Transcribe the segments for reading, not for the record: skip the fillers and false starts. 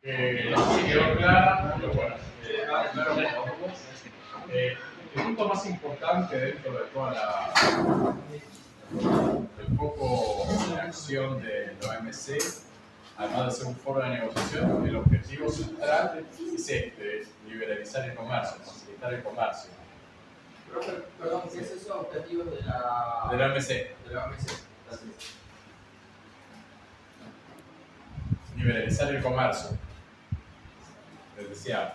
Sí, quedó clara, pero bueno, claro para todos. El punto más importante dentro de toda el foco de acción de la OMC, además de ser un foro de negociación, el objetivo central es liberalizar el comercio, facilitar el comercio. Perdón, ¿qué es eso? Objetivos de la OMC. De la OMC. Liberalizar el comercio. Les decía,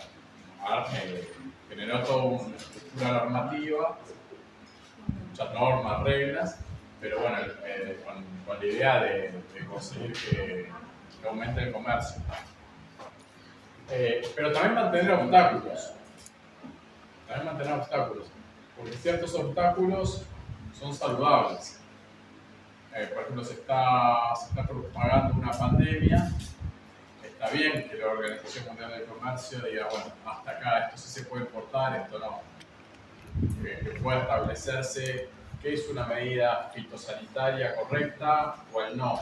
generó toda una estructura normativa, muchas normas, reglas, pero bueno, con la idea de conseguir que aumente el comercio. Pero también mantener obstáculos. Porque ciertos obstáculos son saludables. Por ejemplo, se está propagando una pandemia. Está bien que la Organización Mundial del Comercio diga, bueno, hasta acá, esto sí se puede importar, esto no. Que pueda establecerse qué es una medida fitosanitaria correcta o el no.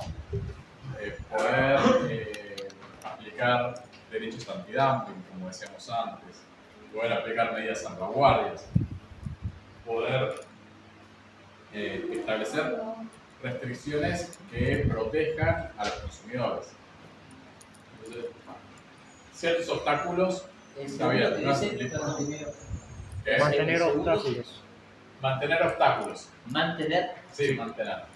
Poder aplicar derechos antidumping, como decíamos antes. Poder aplicar medidas salvaguardias. Poder establecer restricciones que protejan a los consumidores. Entonces, ciertos obstáculos está bien. Mantener obstáculos. Mantener obstáculos. ¿Mantener? Sí, mantener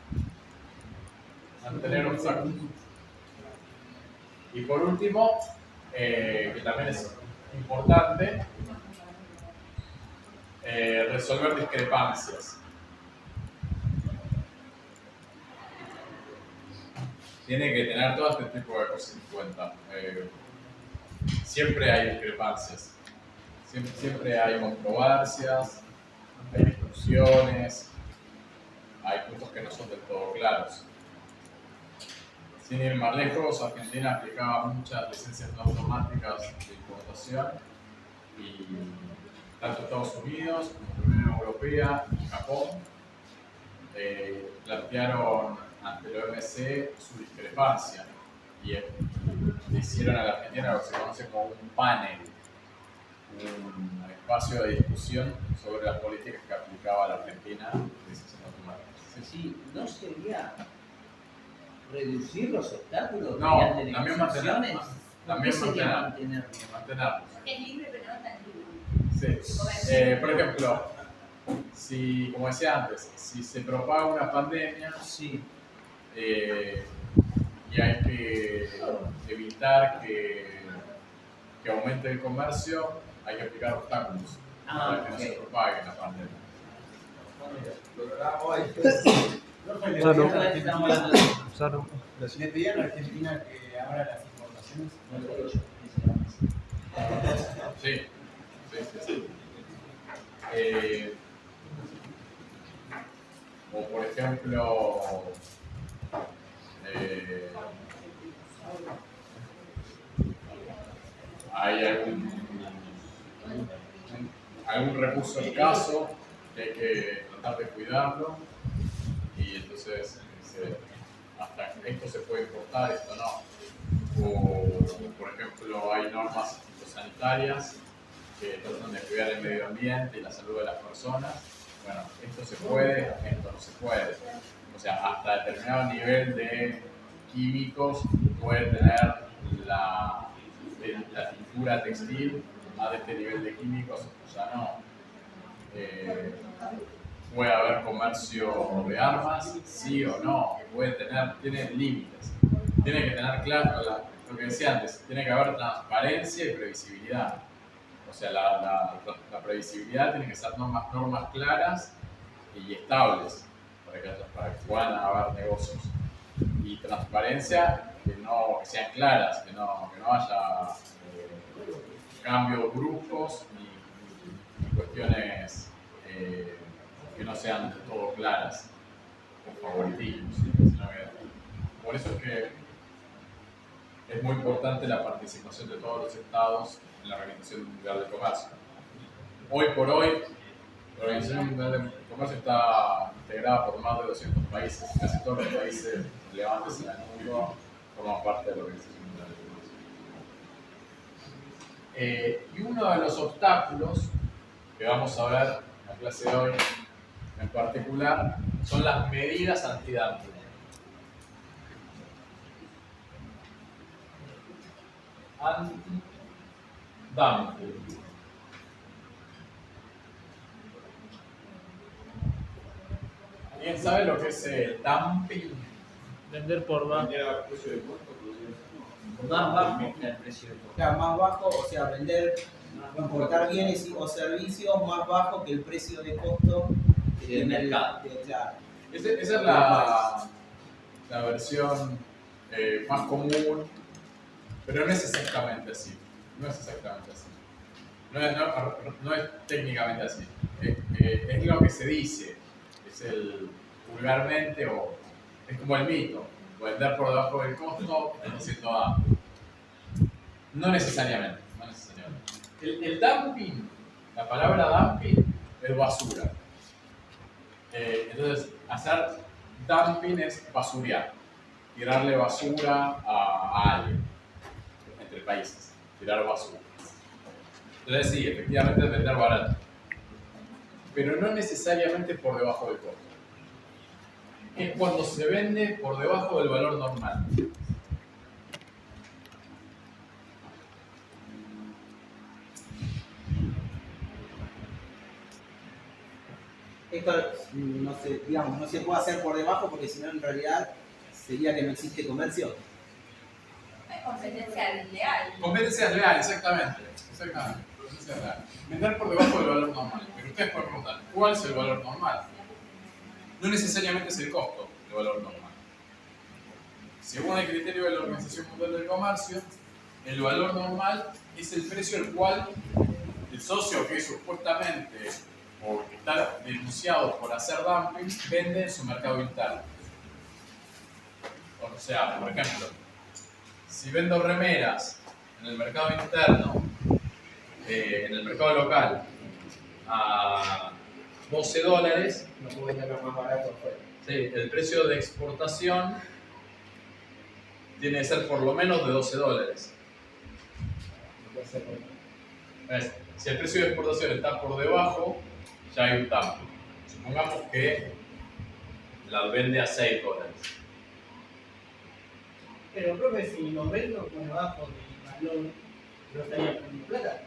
obstáculos. Y por último, que también es importante, resolver discrepancias. Tiene que tener todo este tipo de cosas en cuenta. Siempre hay discrepancias, siempre hay controversias, hay discusiones, hay puntos que no son del todo claros. Sin ir más lejos, Argentina aplicaba muchas licencias no automáticas de importación y tanto Estados Unidos como la Unión Europea y Japón plantearon ante la OMC su discrepancia y le hicieron a la Argentina lo que se conoce como un panel, un espacio de discusión sobre las políticas que aplicaba la Argentina de licencias no automáticas. Sí, ¿no sería reducir los obstáculos? No, mediante también negociaciones? También mantenerlos. mantenerlos. Es libre, pero no tan libre. Sí. Por ejemplo, si, como decía antes, si se propaga una pandemia, Sí. y hay que evitar que aumente el comercio, hay que aplicar obstáculos para que no se propague la pandemia. Salud. Pero si le pedían a Argentina que abra las importaciones, no lo he hecho. Sí. O por ejemplo, hay algún recurso en caso que hay que tratar de cuidarlo y entonces hasta esto se puede importar, esto no. O por ejemplo hay normas fitosanitarias que tratan de cuidar el medio ambiente y la salud de las personas. Bueno, esto se puede, esto no se puede. O sea, hasta determinado nivel de químicos puede tener la tintura textil, más de este nivel de químicos ya no. Puede haber comercio de armas, sí o no, tiene límites. Tiene que tener claro, lo que decía antes, tiene que haber transparencia y previsibilidad. O sea, la previsibilidad tiene que ser normas claras y estables para que puedan haber negocios. Y transparencia, que sean claras, que no haya cambios bruscos ni cuestiones que no sean del todo claras o favoritismos. Por eso es que es muy importante la participación de todos los estados en la Organización Mundial del Comercio. Hoy por hoy, la Organización Mundial del Comercio está integrada por más de 200 países. Casi todos los países relevantes en el mundo forman parte de la Organización Mundial del Comercio. Y uno de los obstáculos que vamos a ver en la clase de hoy en particular son las medidas antidumping. Antidumping. ¿Alguien sabe lo que es el dumping? Vender por bajo. Más bajo que el precio de O costo. sea, más bajo, o sea, vender, importar bienes o servicios más bajo que el precio de costo que Del tiene mercado. claro. Esa es la versión más común, pero no es exactamente así. No es exactamente así. No es técnicamente así. Es lo que se dice. Es el vulgarmente o es como el mito. Vender por debajo del costo está siendo amplio. No necesariamente. No necesariamente. El dumping, la palabra dumping es basura. Entonces, hacer dumping es basurear, tirarle basura a alguien, entre países, tirar basura. Entonces, sí, efectivamente es vender barato, pero no necesariamente por debajo del costo. Es cuando se vende por debajo del valor normal. Esto no se, digamos, no se puede hacer por debajo porque si no en realidad sería que no existe comercio. Hay competencia desleal. Competencia leal, exactamente. Competencia leal. Vender por debajo del valor normal. Pero ustedes pueden preguntar, ¿cuál es el valor normal? No necesariamente es el costo del valor normal. Según el criterio de la Organización Mundial del Comercio, el valor normal es el precio al cual el socio que supuestamente o que está denunciado por hacer dumping vende en su mercado interno. O sea, por ejemplo, si vendo remeras en el mercado interno, en el mercado local, a $12, No puedo venderlo más barato afuera. sí, el precio de exportación tiene que ser por lo menos de $12. No puede ser por ¿Ves? Si el precio de exportación está por debajo, ya hay un dumping. Supongamos que la vende a $6. Pero profe, si lo vendo por debajo del valor, ¿no estaría perdiendo plata?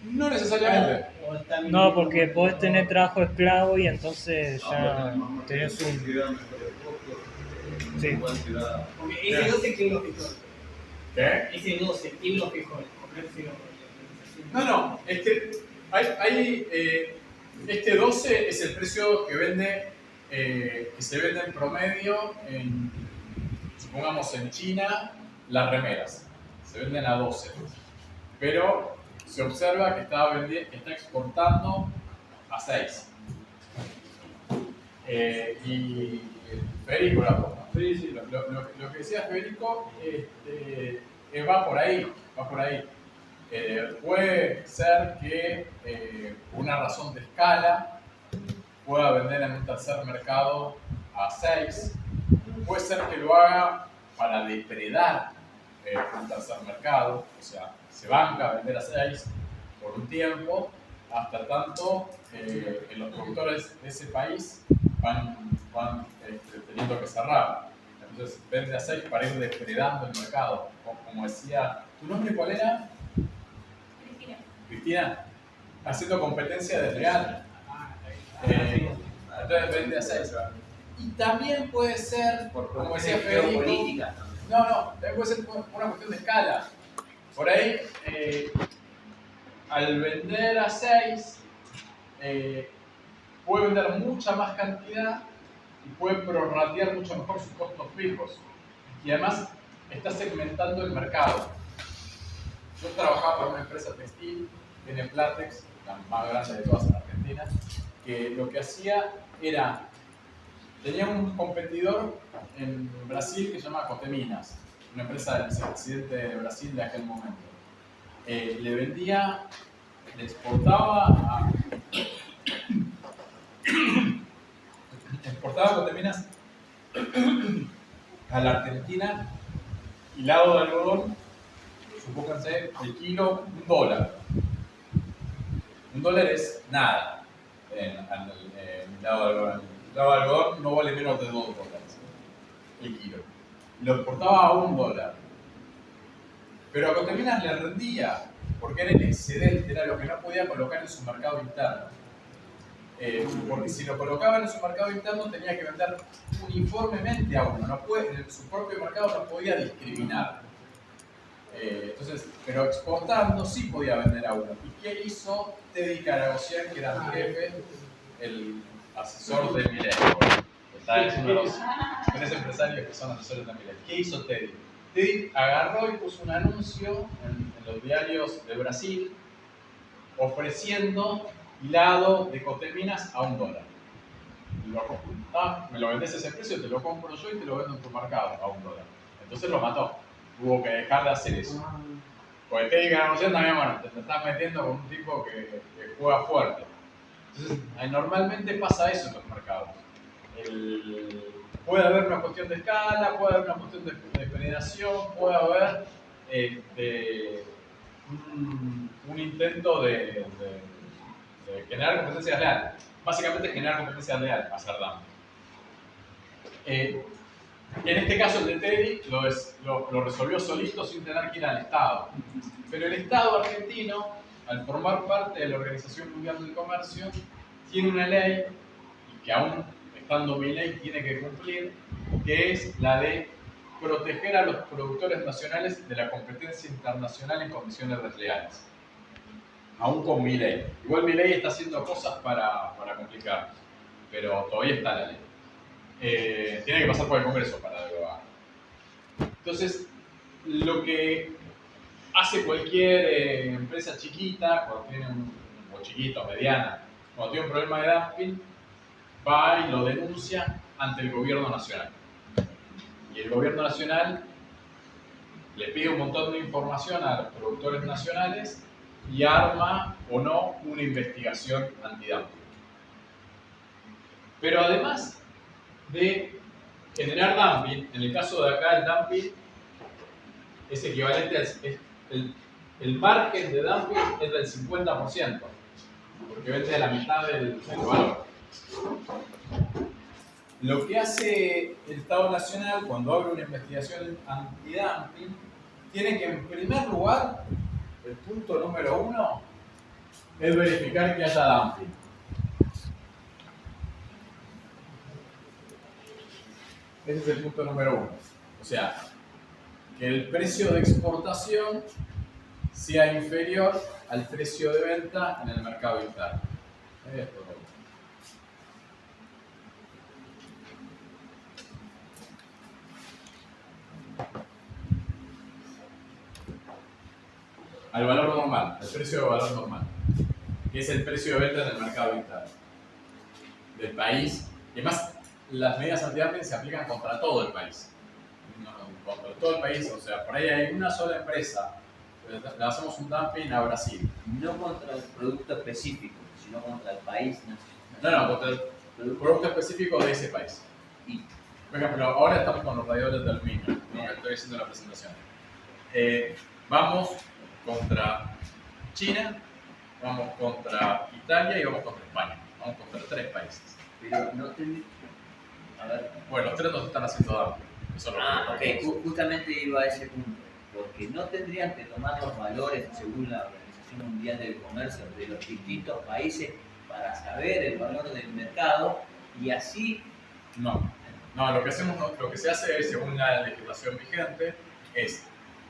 No necesariamente. O está bien. No, porque podés tener trabajo esclavo y entonces ya tenés un. Sí. Porque ese 12, ¿quién lo fijó? ¿Qué? Ese 12, ¿quién lo fijó? El comercio. No, es que este 12 es el precio que vende, que se vende en promedio supongamos en China, las remeras. Se venden a 12. Pero se observa que está exportando a 6. Y Federico la cosa. Sí, lo que decía Federico va por ahí. Puede ser que por una razón de escala pueda vender en un tercer mercado a 6. Puede ser que lo haga para depredar un tercer mercado, o sea, se banca a vender a 6 por un tiempo, hasta tanto los productores de ese país van teniendo que cerrar. Entonces vende a 6 para ir depredando el mercado. Como decía, ¿tu nombre cuál era? Cristina, haciendo competencia desleal. Entonces vende a 6. Y también puede ser, como decía Federico, política. no, también puede ser por una cuestión de escala. Por ahí, al vender a 6, puede vender mucha más cantidad y puede prorratear mucho mejor sus costos fijos. Y además está segmentando el mercado. Yo trabajaba para una empresa textil, tiene Platex, la más grande de todas en Argentina, que lo que hacía era, tenía un competidor en Brasil que se llama Coteminas, una empresa del vicepresidente de Brasil de aquel momento. Le vendía, le exportaba Coteminas a la Argentina hilado de algodón, supongo sé, el kilo, $1. $1 es nada. El lado de algodón no vale menos de $2 el kilo. Lo exportaba a $1. Pero a Coteminas le rendía, porque era el excedente, era lo que no podía colocar en su mercado interno. Porque si lo colocaba en su mercado interno tenía que vender uniformemente a uno, en su propio mercado no podía discriminar. Entonces, pero exportando sí podía vender a uno. ¿Y qué hizo Teddy Caragosian, que era mi jefe, el asesor de Milei? Es uno de los 3 empresarios que son asesores de Milei. ¿Qué hizo Teddy? Teddy agarró y puso un anuncio en los diarios de Brasil ofreciendo hilado de Coteminas a $1. Me lo vendés a ese precio, te lo compro yo y te lo vendo en tu mercado a $1. Entonces lo mató. Tuvo que dejar de hacer eso. Porque Teddy Caragosian también, bueno, te estás metiendo con un tipo que juega fuerte. Entonces, normalmente pasa eso en los mercados. Puede haber una cuestión de escala, puede haber una cuestión de penetración, puede haber un intento de generar competencia leal. Básicamente generar competencia leal, hacer daño. En este caso el de Teddy lo resolvió solito sin tener que ir al Estado. Pero el Estado argentino, al formar parte de la Organización Mundial del Comercio, tiene una ley, y que aún estando mi ley tiene que cumplir, que es la de proteger a los productores nacionales de la competencia internacional en condiciones desleales. Aún con mi ley. Igual mi ley está haciendo cosas para complicar, pero todavía está la ley. Tiene que pasar por el Congreso para derogar. Entonces, lo que hace cualquier empresa chiquita, cuando tiene o chiquita o mediana, cuando tiene un problema de dumping, va y lo denuncia ante el gobierno nacional. Y el gobierno nacional le pide un montón de información a los productores nacionales y arma o no una investigación antidumping. Pero además de generar dumping, en el caso de acá el dumping es equivalente el margen de dumping es del 50%, porque vende la mitad del valor. Lo que hace el Estado Nacional cuando abre una investigación antidumping, tiene que en primer lugar, el punto número 1, es verificar que haya dumping. Ese es el punto número 1. O sea, que el precio de exportación sea inferior al precio de venta en el mercado interno. Esto. Al valor normal, al precio de valor normal, que es el precio de venta en el mercado interno del país. Y además, las medidas antidumping se aplican contra todo el país. Contra todo el país, o sea, por ahí hay una sola empresa, le hacemos un dumping a Brasil. No contra el producto específico, sino contra el país nacional. No, contra el producto específico de ese país. Y Por ejemplo, ahora estamos con los radiadores de aluminio, ¿no? Que estoy haciendo la presentación. Vamos contra China, vamos contra Italia y vamos contra España. Vamos contra 3 países. pero no tendría. A ver. Bueno, los 3 nos están haciendo daño. Eso es lo que Ok, justamente iba a ese punto. Porque no tendrían que tomar los valores según la Organización Mundial del Comercio de los distintos países para saber el valor del mercado y así. No, lo que se hace según la legislación vigente es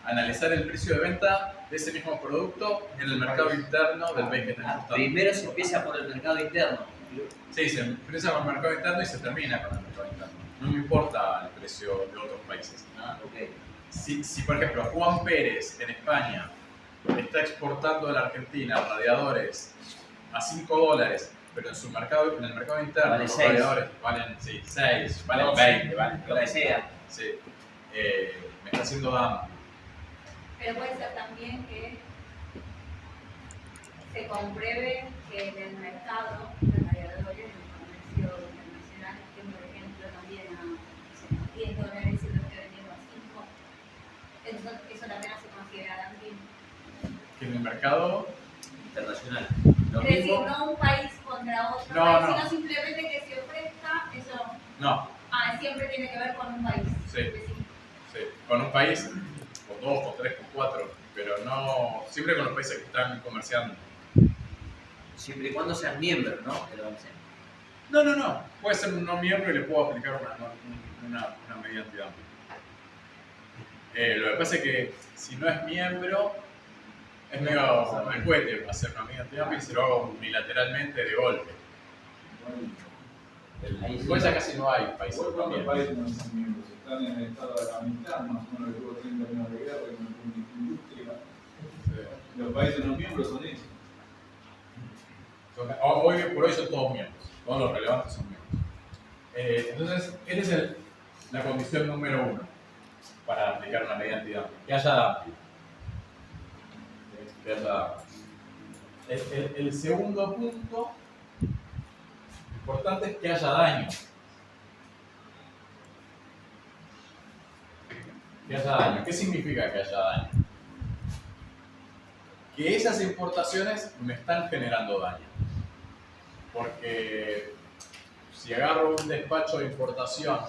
analizar el precio de venta de ese mismo producto en el mercado interno del país que está exportando. Primero se empieza por el mercado interno. Sí, se empieza con el mercado interno y se termina con el mercado interno. No me importa el precio de otros países. Ok. Si por ejemplo Juan Pérez en España está exportando a la Argentina radiadores a $5, pero en su mercado, en el mercado interno, Vale los 6. radiadores valen 6, valen 12, 20, valen lo que sea. Sí, me está haciendo daño. Pero puede ser también que se compruebe que en el mercado de radiadores, en el comercio internacional, que por ejemplo también a $10 y lo estoy vendiendo a 5, entonces eso también se considera dumping. que en el mercado Internacional. lo Es decir, mismo. no un país contra otro No, país, no. sino simplemente que se ofrezca eso. No, Siempre tiene que ver con un país. Sí. específico. sí, con un país, con 2, con 3, con 4, pero no siempre con los países que están comerciando. Siempre y cuando sean miembros, ¿no? De la OMC. No. Puede ser un no miembro y le puedo aplicar una medida antidumping. Lo que pasa es que si no es miembro, es medio me cueste hacer una medida antidumping si lo hago unilateralmente de golpe. Ahí sí. Igual ya casi no hay países Igual cuando los también. países no son miembros, están en el estado de la mitad, más o menos que tuvo 30 años de guerra y una industria. Los países no miembros son esos. Hoy por hoy son todos miembros, todos los relevantes son miembros. Entonces, esa es la condición número 1 para aplicar una medida antidumping, que haya dumping. Que haya dumping. El segundo punto importante es que haya daño. Que haya daño. ¿Qué significa que haya daño? Que esas importaciones me están generando daño. Porque si agarro un despacho de importación,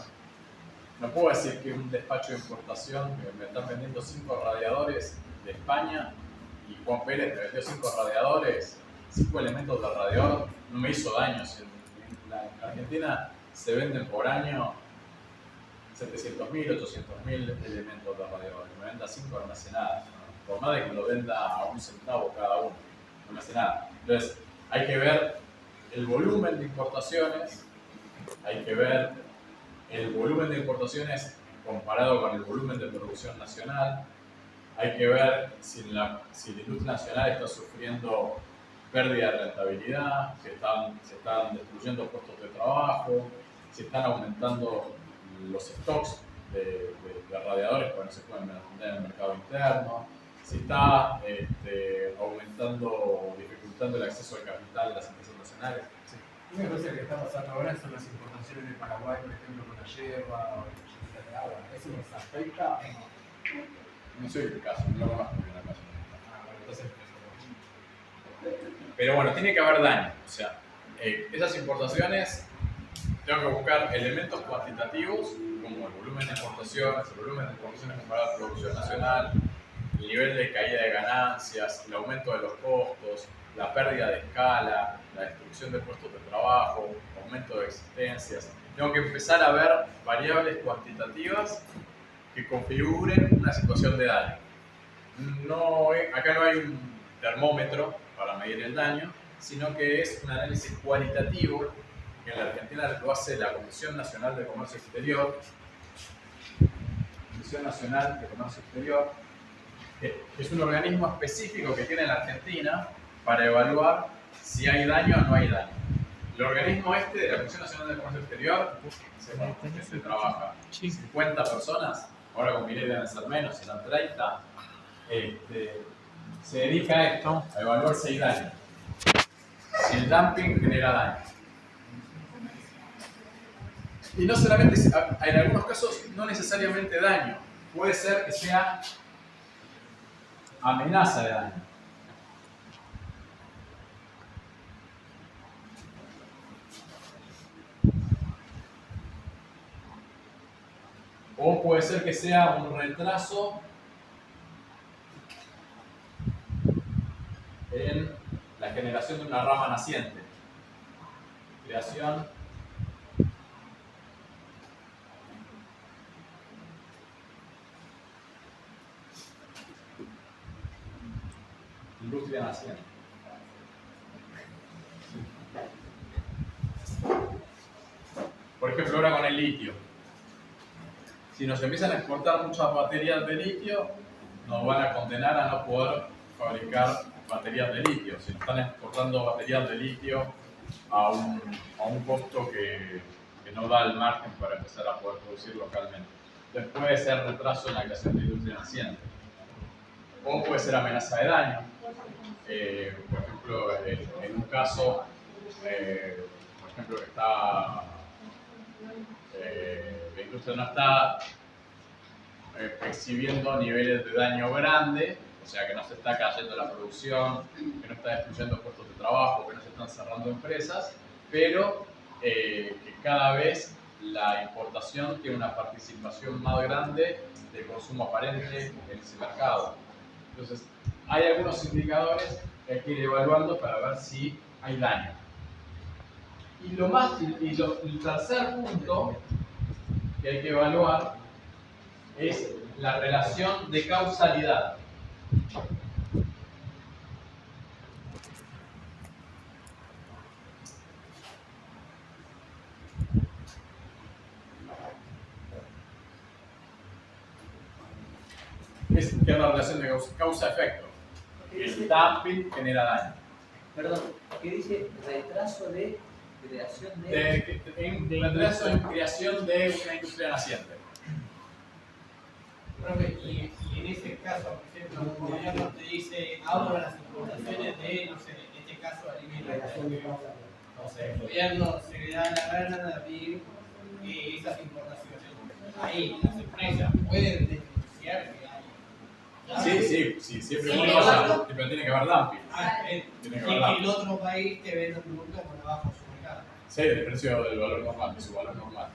no puedo decir que un despacho de importación que me están vendiendo 5 radiadores de España y Juan Pérez me vendió 5 radiadores, 5 elementos de radiador, no me hizo daño. En Argentina se venden por año 700.000, 800.000 elementos de radiador. Me venda 5 no me hace nada. ¿No? Por más de que lo venda a 1 centavo cada uno, no me hace nada. Entonces, hay que ver el volumen de importaciones, hay que ver el volumen de importaciones comparado con el volumen de producción nacional, hay que ver si la industria nacional está sufriendo pérdida de rentabilidad, si se están destruyendo puestos de trabajo, si están aumentando los stocks de radiadores porque no se pueden vender en el mercado interno, si está aumentando, dificultando el acceso al capital de las empresas nacionales. Sí. Una cosa que está pasando ahora son las importaciones de Paraguay, por ejemplo, con la yerba o el de agua. ¿Eso nos afecta o no? No soy el caso, no lo conozco bien la caso. Bueno, entonces, Pero bueno, tiene que haber daño. O sea, esas importaciones, tengo que buscar elementos cuantitativos como el volumen de importaciones, el volumen de importaciones comparado a la producción nacional, el nivel de caída de ganancias, el aumento de los costos, la pérdida de escala, la destrucción de puestos de trabajo, aumento de existencias. Tengo que empezar a ver variables cuantitativas que configuren una situación de daño. Acá no hay un termómetro para medir el daño, sino que es un análisis cualitativo que en la Argentina lo hace la Comisión Nacional de Comercio Exterior. Comisión Nacional de Comercio Exterior, que es un organismo específico que tiene la Argentina para evaluar si hay daño o no hay daño. El organismo de la Comisión Nacional de Comercio Exterior se trabaja 50 personas, ahora con Milei deben ser menos, serán 30, se dedica a esto, a evaluar si hay daño. Si el dumping genera daño. Y no solamente, en algunos casos, no necesariamente daño, puede ser que sea amenaza de daño. O puede ser que sea un retraso en la generación de una rama naciente. Creación industria naciente. Por ejemplo, ahora con el litio. Si nos empiezan a exportar muchas baterías de litio, nos van a condenar a no poder fabricar baterías de litio. Si nos están exportando baterías de litio a un costo que no da el margen para empezar a poder producir localmente. Entonces puede ser retraso en la creación de industria naciente. O puede ser amenaza de daño. Por ejemplo, en un caso, por ejemplo, que está la industria no está exhibiendo niveles de daño grande, O sea, que no se está cayendo la producción, que no está destruyendo puestos de trabajo, que no se están cerrando empresas, pero que cada vez la importación tiene una participación más grande del consumo aparente en ese mercado. Entonces, hay algunos indicadores que hay que ir evaluando para ver si hay daño. Y el tercer punto que hay que evaluar es la relación de causalidad. ¿Qué es la relación de causa-efecto? El dumping genera daño. Perdón, ¿qué dice retraso de creación de...? Retraso en creación de una industria naciente. Profe, y en ese caso, por ejemplo, un gobierno te dice ahora las importaciones de, no sé, en este caso alimentos. Entonces, el gobierno se le da la gana de abrir esas importaciones. Ahí las empresas pueden denunciar que hay. Sí, siempre pero tiene que haber dumping. Y que el otro país te venda un producto por abajo de su mercado. Sí, el precio del valor normal, de su valor normal.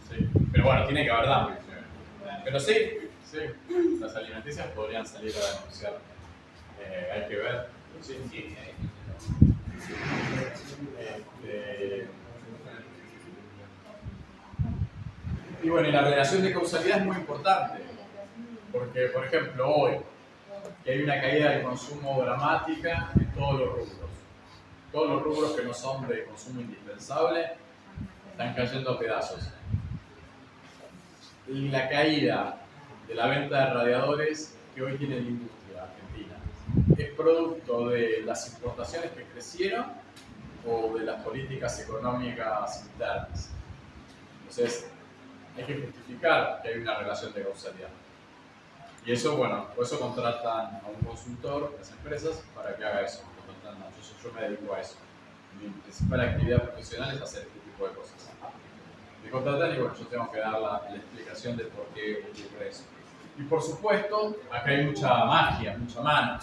Sí. Pero bueno, tiene que haber dumping. Pero sí, las alimenticias podrían salir a denunciar. Hay que ver. Sí. Y bueno, y la relación de causalidad es muy importante. Porque, por ejemplo, hoy, que hay una caída del consumo dramática en todos los rubros. Todos los rubros que no son de consumo indispensable están cayendo a pedazos. Y la caída de la venta de radiadores que hoy tiene la industria argentina, ¿es producto de las importaciones que crecieron o de las políticas económicas internas? Entonces, hay que justificar que hay una relación de causalidad. Y eso, bueno, por eso contratan a un consultor, las empresas, para que haga eso. Yo me dedico a eso. Mi principal actividad profesional es hacer este tipo de cosas. Me contratan y bueno, yo tengo que dar la explicación de por qué ocurre eso. Y por supuesto, acá hay mucha magia, mucha mano.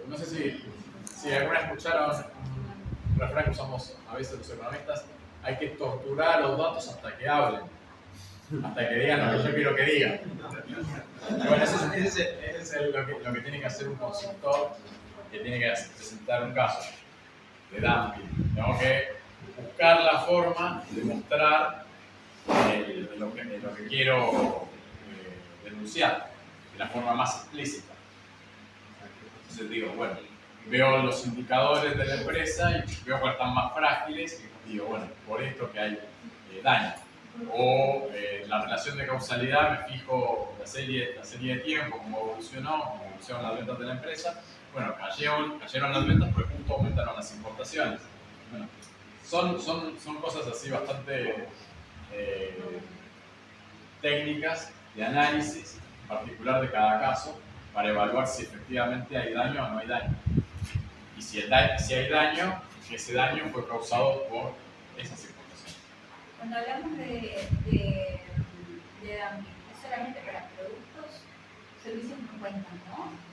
No sé si alguna vez escucharon un refrán que usamos a veces los economistas: hay que torturar a los datos hasta que hablen, hasta que digan lo que yo quiero que digan. Y bueno, eso es lo que tiene que hacer un consultor que tiene que presentar un caso de dumping. Tengo que buscar la forma de mostrar lo que quiero denunciar de la forma más explícita. Entonces digo, bueno, veo los indicadores de la empresa y veo cuáles están más frágiles y digo, bueno, por esto que hay daño. O la relación de causalidad, me fijo la serie de tiempo, cómo evolucionaron las ventas de la empresa. Bueno, cayeron las ventas porque justo aumentaron las importaciones. Bueno, son cosas así bastante técnicas de análisis particular de cada caso para evaluar si efectivamente hay daño o no hay daño. Y si hay daño, ese daño fue causado por esas importaciones. Cuando hablamos de dumping, ¿es solamente para productos? Servicios no cuentan, ¿no?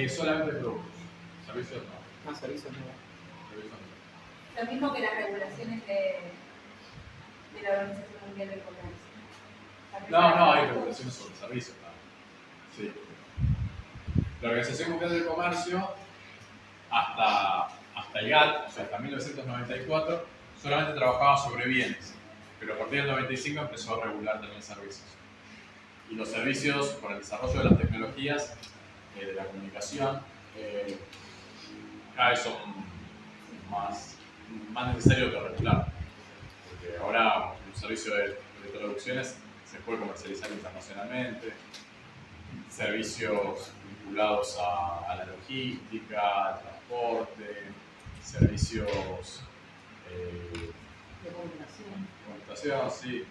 Solamente productos, servicios no. Servicios no. Servicios no. Lo mismo que las regulaciones de la Organización Mundial del Comercio. No, hay regulaciones sobre servicios. ¿No? Sí. La Organización Mundial del Comercio, hasta el GATT, o sea, hasta 1994, solamente trabajaba sobre bienes, pero a partir del 95 empezó a regular también servicios. Y los servicios, por el desarrollo de las tecnologías, de la comunicación, cada vez son más necesarios de regular. Porque ahora un servicio de traducciones se puede comercializar internacionalmente, servicios vinculados a la logística, al transporte, servicios De computación, sí.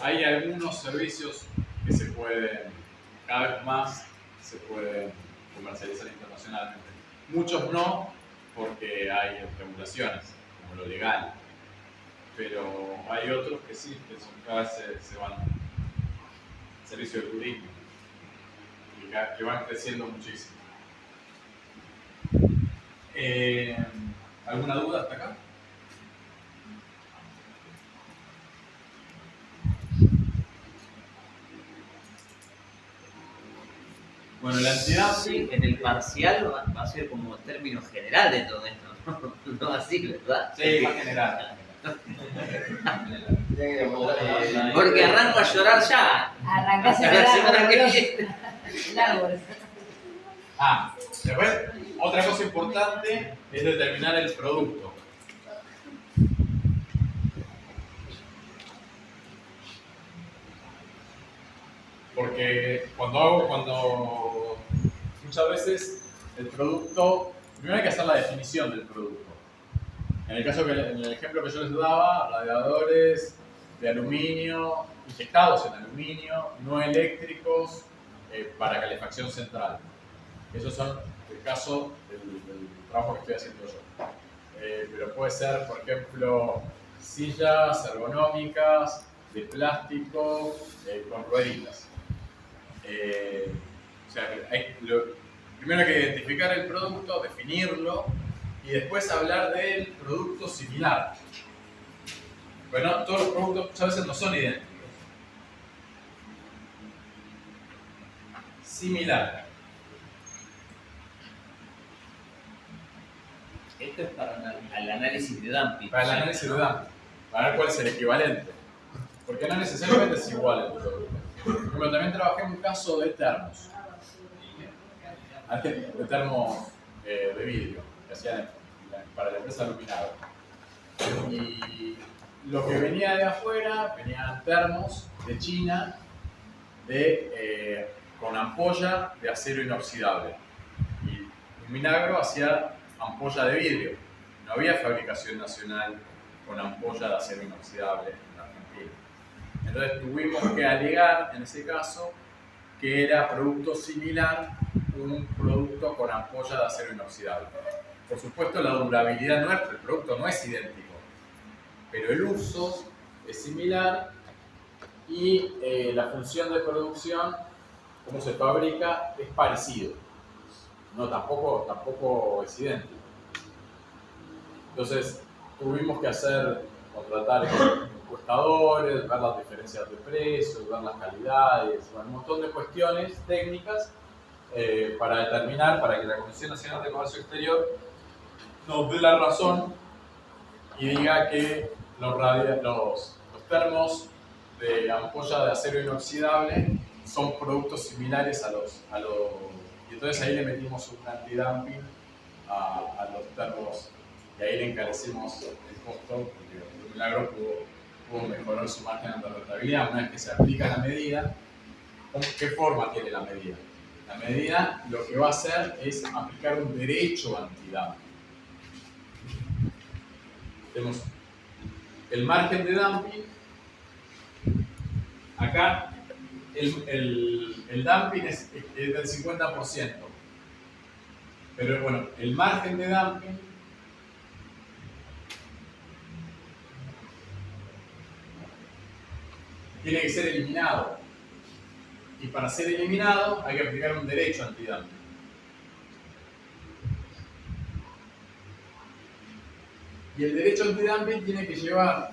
Hay algunos servicios que cada vez más se pueden comercializar internacionalmente. Muchos no, porque hay regulaciones, como lo legal. Pero hay otros que sí, que cada vez se van. Servicio de turismo. que van creciendo muchísimo. ¿Alguna duda hasta acá? Bueno, la entidad Sí, en el parcial va a ser como término general de todo esto, ¿no? No así, ¿verdad? sí, más general. Porque arranco a llorar ya. Arrancás a La semana que ver viene. largos. Después, otra cosa importante es determinar el producto. Porque cuando muchas veces el producto, primero hay que hacer la definición del producto. En el ejemplo que yo les daba, radiadores de aluminio, inyectados en aluminio, no eléctricos, para calefacción central. Esos son el caso del trabajo que estoy haciendo yo. Pero puede ser, por ejemplo, sillas ergonómicas de plástico con rueditas. Primero hay que identificar el producto, definirlo y después hablar del producto similar. Bueno, todos los productos muchas veces no son idénticos. Similar. Esto es para el análisis de dumping. Para el análisis de dumping, para ver cuál es el equivalente. Porque no necesariamente es igual el producto. Por ejemplo, también trabajé en un caso de termos. De termos de vidrio, que hacían para la empresa Luminado. Y lo que venía de afuera, venían termos de China con ampolla de acero inoxidable. Y Luminagro hacía ampolla de vidrio. No había fabricación nacional con ampolla de acero inoxidable en Argentina. Entonces tuvimos que alegar, en ese caso, que era producto similar un producto con ampolla de acero inoxidable. Por supuesto, la durabilidad el producto no es idéntico, pero el uso es similar y la función de producción, cómo se fabrica, es parecido. No, tampoco es idéntico. Entonces, tuvimos que contratar encuestadores, ver las diferencias de precios, ver las calidades, un montón de cuestiones técnicas para que la Comisión Nacional de Comercio Exterior nos dé la razón y diga que los termos de ampolla de acero inoxidable son productos similares a los y entonces ahí le metimos un antidumping a los termos y ahí le encarecimos el costo porque Milagro pudo mejorar su margen de rentabilidad una vez que se aplica la medida. ¿Qué forma tiene la medida? La medida lo que va a hacer es aplicar un derecho antidumping. Tenemos el margen de dumping. Acá el dumping es del 50%. Pero bueno, el margen de dumping tiene que ser eliminado. Y para ser eliminado hay que aplicar un derecho antidumping. Y el derecho antidumping tiene que llevar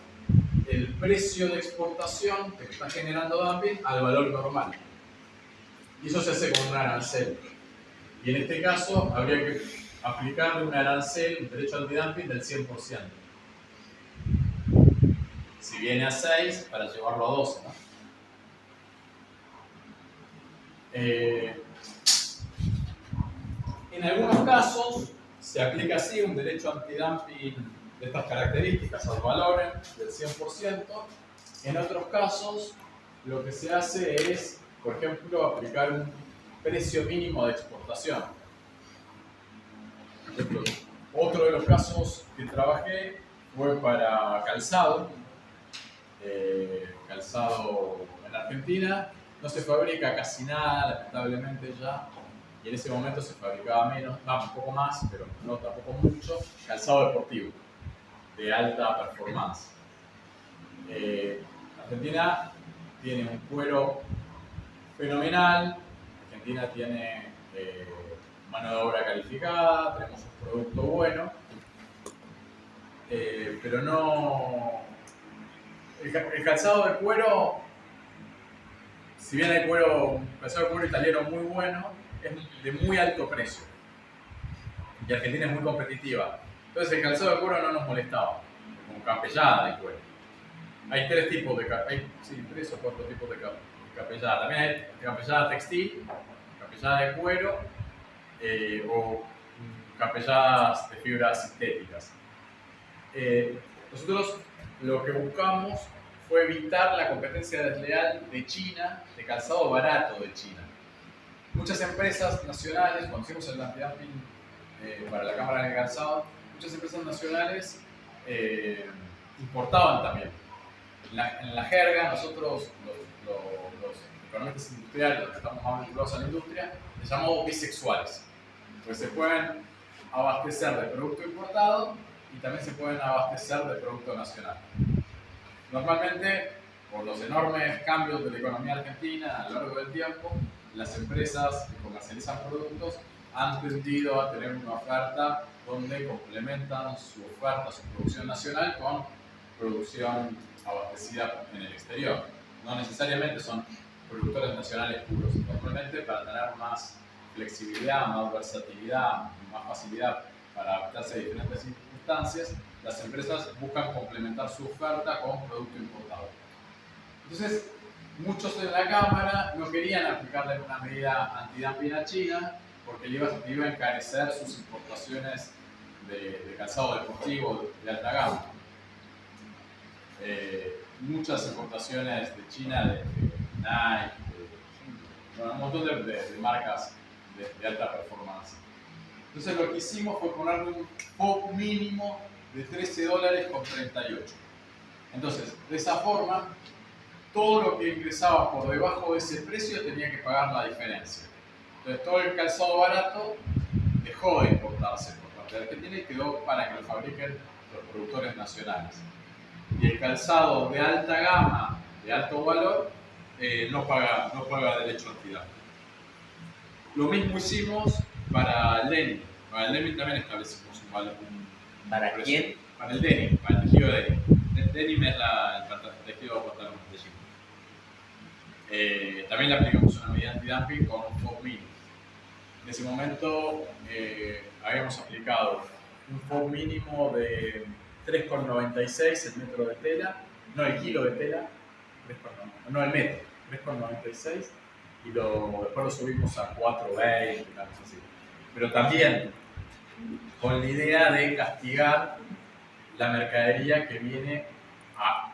el precio de exportación que está generando dumping al valor normal. Y eso se hace con un arancel. Y en este caso habría que aplicarle un arancel, un derecho antidumping del 100%. Si viene a 6, para llevarlo a 12, ¿no? En algunos casos se aplica así un derecho antidumping de estas características al valor del 100%. En otros casos lo que se hace es, por ejemplo, aplicar un precio mínimo de exportación. Otro de los casos que trabajé fue para calzado. Calzado en Argentina no se fabrica casi nada, lamentablemente ya, y en ese momento se fabricaba menos, un poco más, pero no tampoco mucho, calzado deportivo, de alta performance. Argentina tiene un cuero fenomenal, Argentina tiene mano de obra calificada, tenemos un producto bueno, pero no... El calzado de cuero, si bien hay calzado de cuero italiano muy bueno, es de muy alto precio. Y Argentina es muy competitiva. Entonces el calzado de cuero no nos molestaba, como campellada de cuero. Hay tres o cuatro tipos de campellada. También hay campellada textil, campellada de cuero o campelladas de fibras sintéticas. Nosotros lo que buscamos fue evitar la competencia desleal de China, de calzado barato de China. Muchas empresas nacionales, cuando hicimos el antidumping para la Cámara de Calzado, muchas empresas nacionales importaban también. En la jerga, nosotros, los economistas industriales, los que estamos más vinculados a la industria, les llamamos bisexuales. Pues se pueden abastecer de producto importado y también se pueden abastecer de producto nacional. Normalmente, por los enormes cambios de la economía argentina a lo largo del tiempo, las empresas que comercializan productos han tendido a tener una oferta donde complementan su oferta, su producción nacional con producción abastecida en el exterior. No necesariamente son productores nacionales puros, normalmente para tener más flexibilidad, más versatilidad, más facilidad para adaptarse a diferentes circunstancias, las empresas buscan complementar su oferta con producto importado. Entonces, muchos en la Cámara no querían aplicarle una medida antidumping a China porque le iba a encarecer sus importaciones de calzado deportivo de alta gama. Muchas importaciones de China, de Nike, un montón de marcas de alta performance. Entonces lo que hicimos fue ponerle un FOB mínimo de $13.38. Entonces, de esa forma, todo lo que ingresaba por debajo de ese precio tenía que pagar la diferencia. Entonces, todo el calzado barato dejó de importarse por parte de Argentina y quedó para que lo fabriquen los productores nacionales. Y el calzado de alta gama, de alto valor, no paga derecho antidumping. Lo mismo hicimos para el denim. Para el denim también establecimos un valor. ¿Para quién? Para el denim, para el tejido de denim. El denim es el tejido de pantalón de jean. También le aplicamos una medida antidumping con un FOB mínimo. En ese momento habíamos aplicado un FOB mínimo de 3,96 el metro de tela, no el kilo de tela, no el metro, 3,96 y después lo subimos a 4,20, una cosa así. Pero también con la idea de castigar la mercadería que viene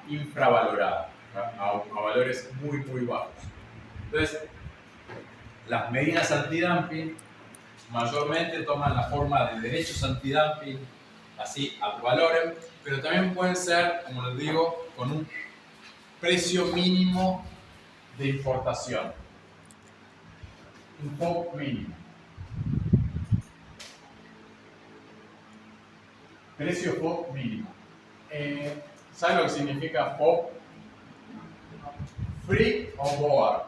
infravalorada, a valores muy, muy bajos. Entonces, las medidas antidumping mayormente toman la forma de derechos antidumping, así ad valorem, pero también pueden ser, como les digo, con un precio mínimo de importación. Un FOB mínimo. Precio FOB mínimo. ¿Saben lo que significa FOB? Free on board.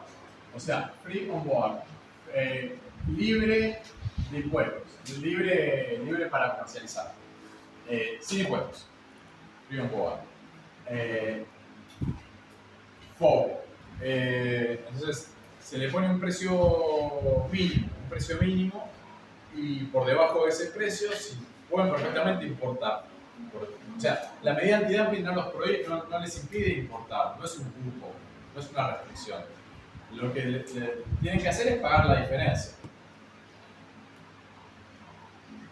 O sea, free on board. Libre de impuestos. Libre para comercializar. Sin impuestos. Free on board. FOB. Entonces, se le pone un precio mínimo, y por debajo de ese precio pueden perfectamente importar. O sea, la medida antidumping no les impide importar, no es un cupo, no es una restricción. Lo que tienen que hacer es pagar la diferencia.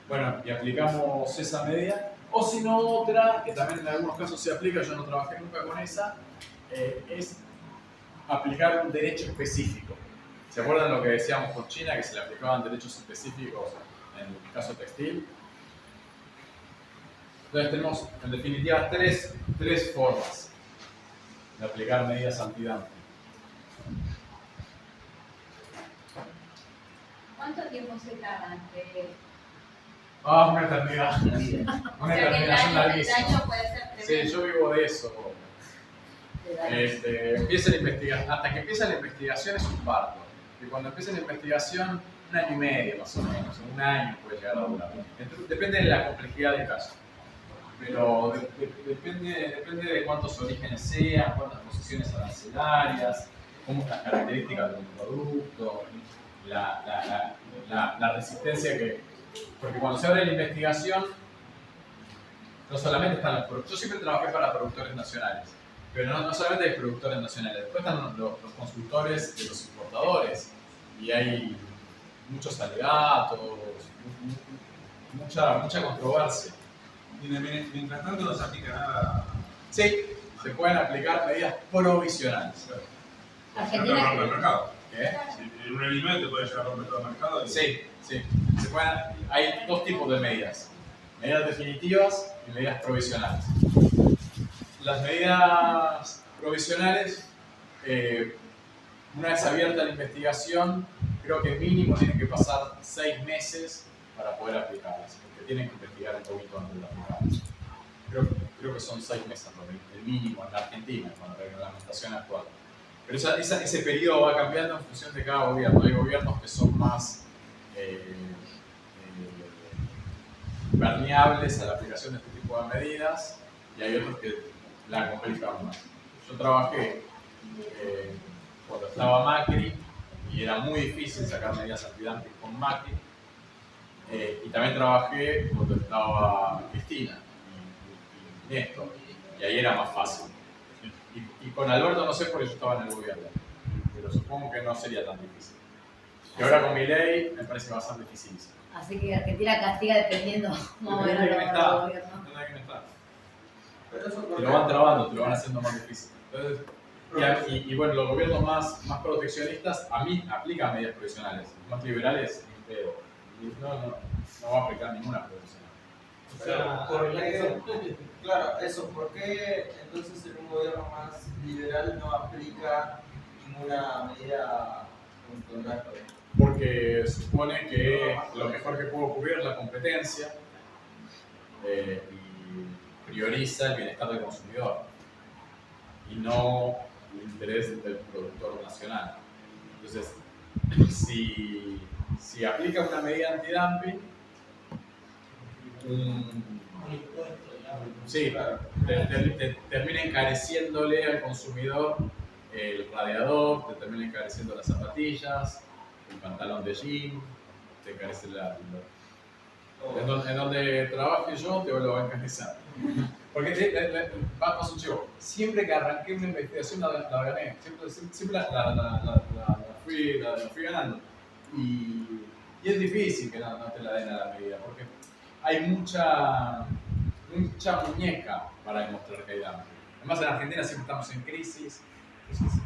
Bueno, y aplicamos esa medida, o si no otra, que también en algunos casos se aplica, yo no trabajé nunca con esa, es aplicar un derecho específico. ¿Se acuerdan lo que decíamos con China, que se le aplicaban derechos específicos en el caso textil? Entonces tenemos, en definitiva, tres formas de aplicar medidas antidumping. ¿Cuánto tiempo se tarda entre...? Una eternidad. Una vida. Una O sea, que el eternidad, son daño larguísimas. puede ser Sí, tremendo. yo vivo de eso. De daño. Empieza la investigación, hasta que empieza la investigación es un parto. que cuando empiece la investigación, 1 año y medio más o menos, 1 año puede llegar a durar. Depende de la complejidad del caso. Pero depende de cuántos orígenes sean, cuántas posiciones arancelarias, cómo las características de un producto, la resistencia que... Porque cuando se abre la investigación, no solamente están los productores, yo siempre trabajé para productores nacionales, pero no solamente hay productores nacionales, después están los consultores de los importadores, y hay muchos alegatos, mucha controversia. Y mientras tanto no se aplica nada. Sí, se pueden aplicar medidas provisionales. Argentina rompe el mercado. ¿Qué? Si en un año te puede llegar a romper todo el mercado. Sí. Hay 2 tipos de medidas. Medidas definitivas y medidas provisionales. Las medidas provisionales, una vez abierta la investigación, creo que mínimo tienen que pasar 6 meses para poder aplicarlas, porque tienen que investigar un poquito antes de aplicarlas. Creo que son 6 meses, el mínimo en la Argentina, con la reglamentación actual. Pero ese periodo va cambiando en función de cada gobierno. Hay gobiernos que son más permeables a la aplicación de este tipo de medidas y hay otros que la complican más. Yo trabajé cuando estaba Macri y era muy difícil sacar medidas antidumping con Macri, y también trabajé cuando estaba Cristina y Néstor, y ahí era más fácil. Y con Alberto no sé porque yo estaba en el gobierno, pero supongo que no sería tan difícil. Y ahora con Milei me parece bastante difícil. Así que Argentina castiga dependiendo cómo Depende de quién el está. gobierno. Depende de quién está. Pero eso Te lo van trabando, te lo van haciendo más difícil. Entonces, y bueno, los gobiernos más proteccionistas a mí aplican medidas provisionales. Los más liberales, no va a aplicar ninguna provisional. O sea, ¿por qué? Claro, eso, ¿por qué entonces en un gobierno más liberal no aplica ninguna medida contra esto? Porque supone que lo mejor que puede ocurrir es la competencia y prioriza el bienestar del consumidor y no el interés del productor nacional. Entonces, si aplica una medida antidumping, sí, termina encareciéndole al consumidor el radiador, te termina encareciendo las zapatillas, el pantalón de jean, te encarece en donde trabaje yo te lo va a encarecer. Porque vamos un chivo, siempre que arranqué una investigación la gané, siempre la fui ganando. Y es difícil que no te la den a la medida, porque hay mucha muñeca para demostrar que hay dumping. Además en Argentina siempre estamos en crisis. Entonces,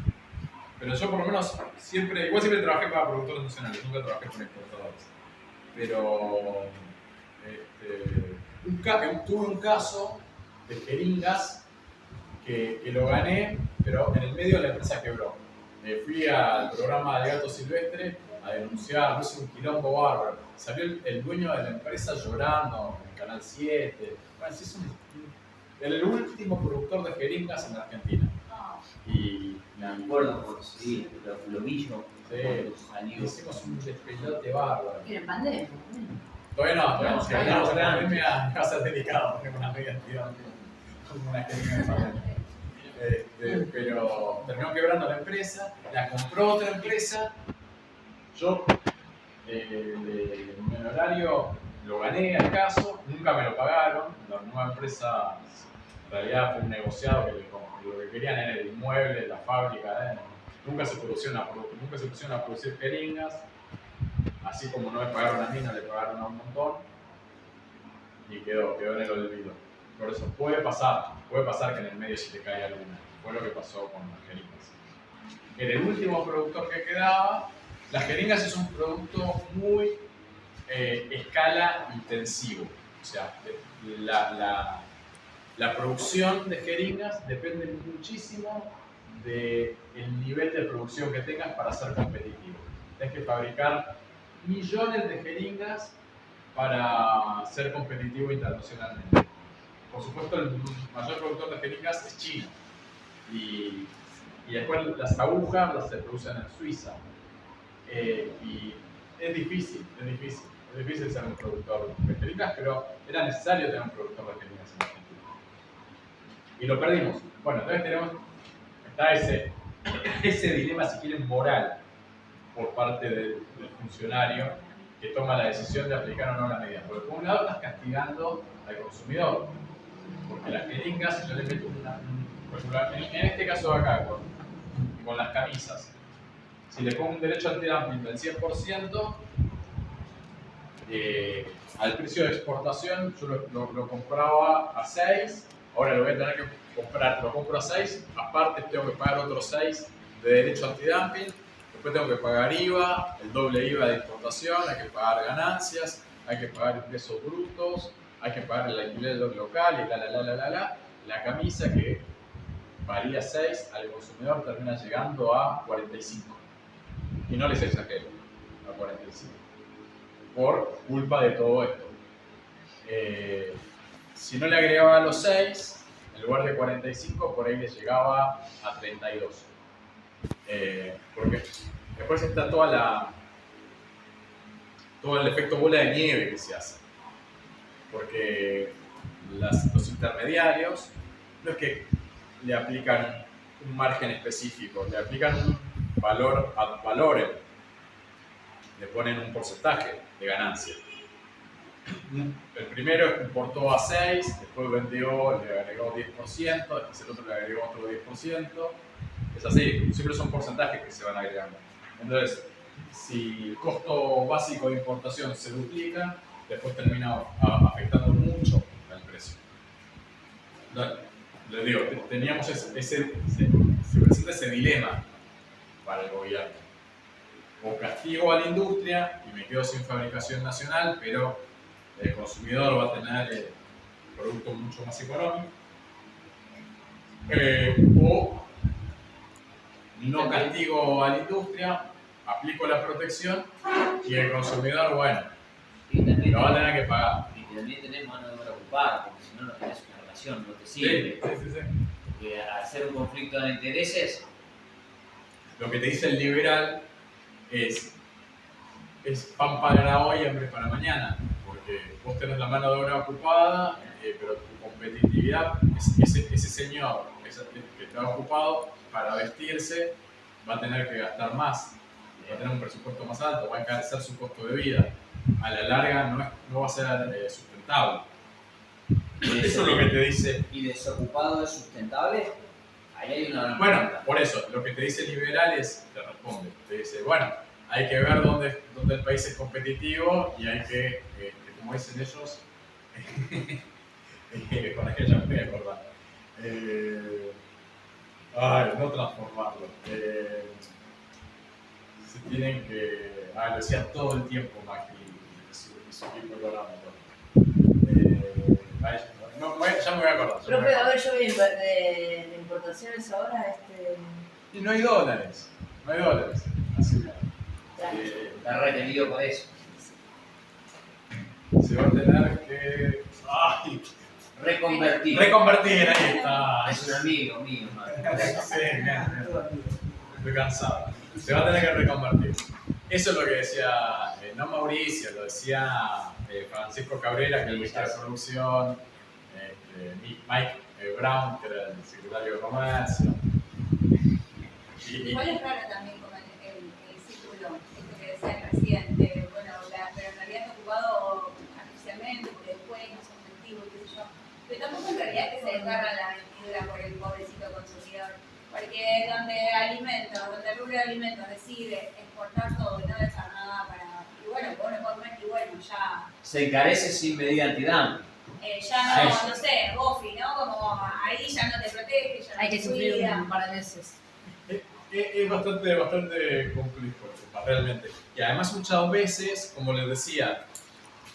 pero yo por lo menos siempre trabajé para productores nacionales, nunca trabajé con exportadores. Pero tuve un caso de jeringas que lo gané, pero en el medio la empresa quebró. Fui al programa del gato silvestre a denunciar, hice un quilombo bárbaro. Salió el dueño de la empresa llorando en el Canal 7. Bueno, es el último productor de jeringas en la Argentina. Y Me acuerdo, sí, lo vi yo. hicimos un despelote bárbaro. ¿Tienen pandemia? Todavía no. Si hablamos de la pandemia, va a ser delicado, tenemos una media actividad como una jeringa de pandemia. Pero terminó quebrando la empresa, la compró otra empresa. Yo, mi honorario, lo gané al caso, nunca me lo pagaron. La nueva empresa, en realidad, fue un negociado que lo que querían era el inmueble, la fábrica. Nunca se pusieron a producir jeringas. Así como no le pagaron a mí, no le pagaron a un montón. Y quedó en el olvido. Por eso puede pasar que en el medio se te caiga alguna. Fue lo que pasó con las jeringas. En el último productor que quedaba, las jeringas es un producto muy escala intensivo. O sea, la producción de jeringas depende muchísimo del nivel de producción que tengas para ser competitivo. Tienes que fabricar millones de jeringas para ser competitivo internacionalmente. Por supuesto, el mayor productor de jeringas es China. Y después las agujas se producen en Suiza. Y es difícil ser un productor de jeringas, pero era necesario tener un productor de jeringas en Argentina. Y lo perdimos. Bueno, entonces está ese dilema, si quieren, moral por parte del funcionario que toma la decisión de aplicar o no la medida. Porque por un lado estás castigando al consumidor, porque las jeringas, yo le meto por ejemplo, en este caso de acá, con las camisas, si le pongo un derecho antidumping del 100%, al precio de exportación yo lo compraba a 6, ahora lo voy a tener que comprar, lo compro a 6, aparte tengo que pagar otros 6 de derecho antidumping, después tengo que pagar IVA, el doble IVA de exportación, hay que pagar ganancias, hay que pagar ingresos brutos, hay que pagar el alquiler local y la camisa que valía 6 al consumidor termina llegando a 45. Y no les exagero, a 45. Por culpa de todo esto. Si no le agregaba los 6, en lugar de 45, por ahí le llegaba a 32. Porque después está todo el efecto bola de nieve que se hace. Porque los intermediarios no es que le aplican un margen específico, le aplican un valor ad valorem, le ponen un porcentaje de ganancia. El primero importó a 6, después vendió, le agregó 10%, después el otro le agregó otro 10%. Es así, siempre son porcentajes que se van agregando. Entonces, si el costo básico de importación se duplica, después termina afectando mucho al precio. Les digo, teníamos se presenta ese dilema para el gobierno. O castigo a la industria y me quedo sin fabricación nacional, pero el consumidor va a tener productos mucho más económicos. O no castigo a la industria, aplico la protección y el consumidor, bueno, lo va a tener que pagar. Y también tenés mano de obra ocupada, porque si no, no tenés una relación, no te sirve. Sí. Porque al ser un conflicto de intereses, Lo que te dice el liberal es pan para hoy, hambre para mañana, porque vos tenés la mano de obra ocupada, pero tu competitividad, ese señor que está ocupado para vestirse va a tener que gastar más, va a tener un presupuesto más alto, va a encarecer su costo de vida. A la larga no va a ser sustentable. Eso es lo que te dice. ¿y desocupado es sustentable? Ahí hay una... Bueno, por eso, lo que te dice el liberal te responde, te dice, bueno, hay que ver dónde el país es competitivo y hay que, como dicen ellos, para que ya me voy a acordar, no transformarlo, se tienen que, lo decía todo el tiempo Macri y su equipo económico. Ya me voy a acordar. Profe, a ver, yo vi de importaciones ahora, Y no hay dólares, así que Está retenido por eso. se va a tener que Reconvertir. reconvertir, ahí está. Es un amigo mío, madre. Sí, bien. Estoy cansado. Se va a tener que reconvertir. Eso es lo que decía, no Mauricio, lo decía Francisco Cabrera, que es el ministro de Producción, Mike Brown, que era el secretario de Comercio. Igual es raro también como el círculo, esto que decía recién, bueno, pero en realidad está ocupado artificialmente, porque después no es objetivo, qué sé yo. Pero tampoco en realidad que se desgarra la vestidura por el pobrecito consumidor. Porque donde el rubro de alimentos decide exportar todo y no dejar nada para. Y bueno, vos no comer y bueno, ya. Se encarece sin medida antidumping. Ya no sé, Bofi, ¿no? Como ahí ya no te protege, ya no hay te que sufrir cuida. un par de meses. Es bastante complejo el tema, realmente. Y además muchas veces, como les decía,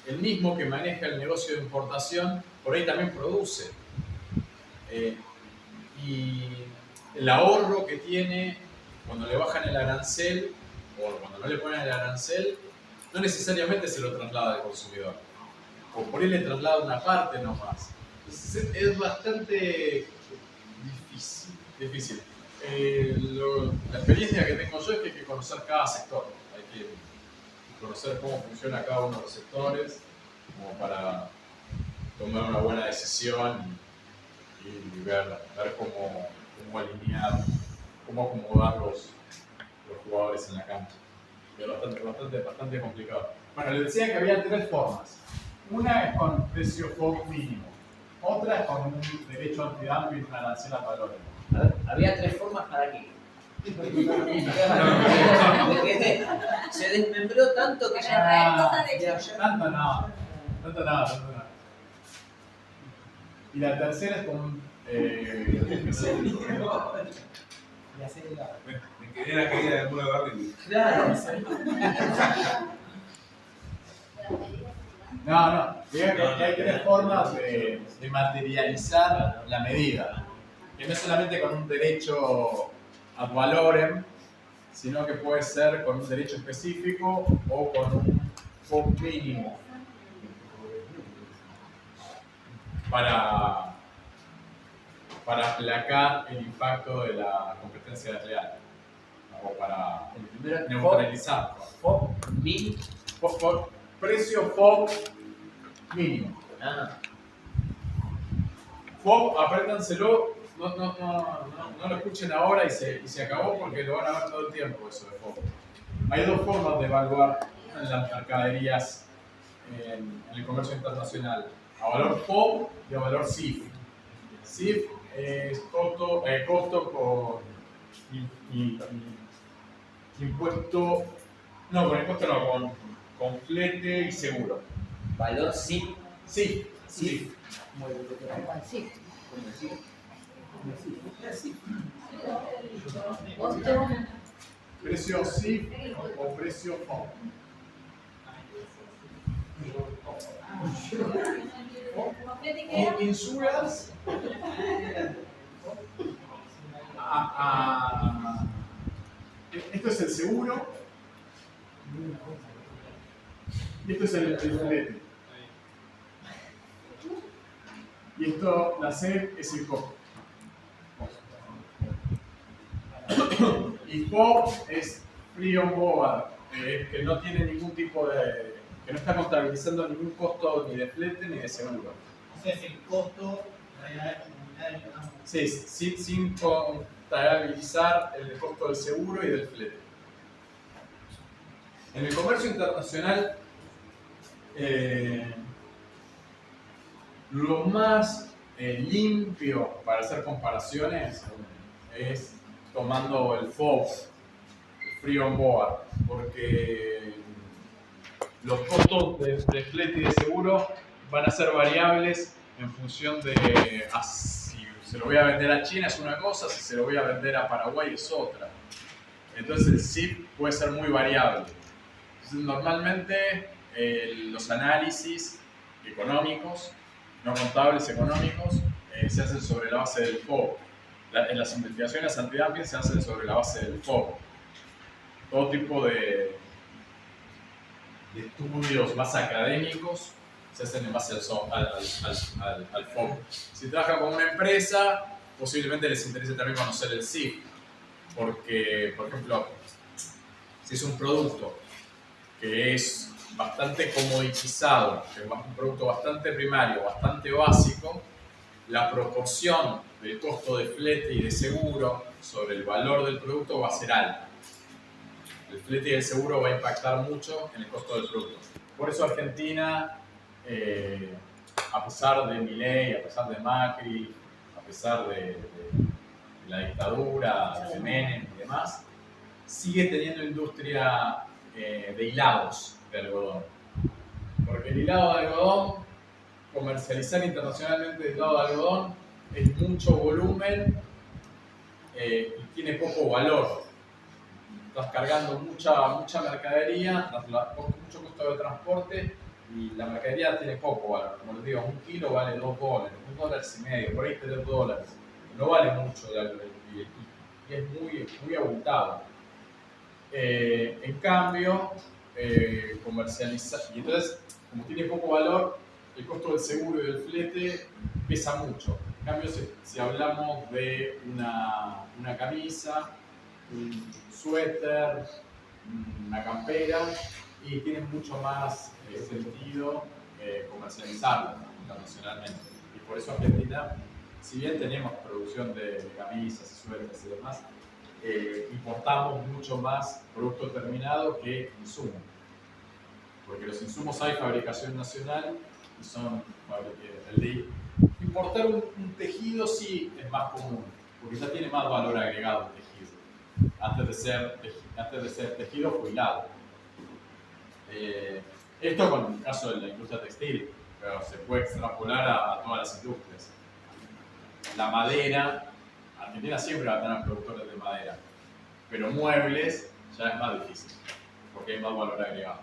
el mismo que maneja el negocio de importación, por ahí también produce. Y el ahorro que tiene cuando le bajan el arancel, o cuando no le ponen el arancel, no necesariamente se lo traslada al consumidor. O por ahí le traslada una parte nomás. Entonces, es bastante difícil. La experiencia que tengo yo es que hay que conocer cada sector. Hay que conocer cómo funciona cada uno de los sectores, como para tomar una buena decisión y ver cómo alinear, cómo acomodar los jugadores en la cancha. Es bastante complicado. Bueno, les decía que había tres formas. Una es con precio FOB mínimo, otra es con un derecho antidumping en arancel a valores. A ver, había tres formas para qué. Se desmembró tanto que ya. Tanto no. Y la tercera es con un Me quedé en la caída del muro de Berlín. Claro. No, digo que hay tres formas de materializar la medida. Que no es solamente con un derecho ad valorem, sino que puede ser con un derecho específico o con un FOB mínimo. Para aplacar el impacto de la competencia desleal o para neutralizar. FOB mínimo. Precio FOB mínimo. FOB, apréndanselo, no lo escuchen ahora y se acabó porque lo van a ver todo el tiempo eso de FOB. Hay dos formas de evaluar las mercaderías en el comercio internacional, a valor FOB y a valor CIF. CIF es costo con impuesto, no, con impuesto no, con flete y seguro. ¿Valor CIF? Sí, sí. Precio CIF o precio FOB. Insuras esto es el seguro y esto es el flete. Y esto, la CEP es el costo. Y FOB es free on board, que no tiene ningún tipo de, que no está contabilizando ningún costo ni de flete ni de seguro. O sea, es el costo real. Sí, sin contabilizar el costo del seguro y del flete. En el comercio internacional, lo más limpio para hacer comparaciones es tomando el FOB, el Free On Board, porque los costos de flete y de seguro van a ser variables en función de si se lo voy a vender a China es una cosa, si se lo voy a vender a Paraguay es otra. Entonces el CIF puede ser muy variable. Entonces, normalmente los análisis económicos, no contables económicos, se hacen sobre la base del FOB. Las investigaciones antidumping se hacen sobre la base del FOB. Todo tipo de estudios más académicos se hacen en base al FOB. Si trabajan con una empresa, posiblemente les interese también conocer el CIF, porque, por ejemplo, si es un producto que es bastante comoditizado, que es un producto bastante primario, bastante básico, la proporción del costo de flete y de seguro sobre el valor del producto va a ser alta. El flete y el seguro va a impactar mucho en el costo del producto. Por eso Argentina, a pesar de Milei, a pesar de Macri, a pesar de la dictadura, de Menem y demás, sigue teniendo industria de hilados de algodón. Porque el hilado de algodón, comercializar internacionalmente el hilado de algodón es mucho volumen y tiene poco valor. Estás cargando mucha mercadería, mucho costo de transporte y la mercadería tiene poco valor. Como les digo, un kilo vale $2, $2.50, por ahí $3. No vale mucho y es muy abultado. En cambio, comercializar, y entonces, como tiene poco valor, el costo del seguro y del flete pesa mucho. En cambio, si hablamos de una camisa, un suéter, una campera y tiene mucho más sentido comercializarla internacionalmente. Y por eso Argentina, si bien tenemos producción de camisas y suéteres y demás, importamos mucho más producto terminado que insumos. Porque los insumos hay fabricación nacional y son el de importar un tejido sí es más común, porque ya tiene más valor agregado el tejido, antes de ser tejido jubilado. Esto con el caso de la industria textil, pero se puede extrapolar a todas las industrias. La madera, Argentina siempre va a tener productores de madera, pero muebles ya es más difícil, porque hay más valor agregado.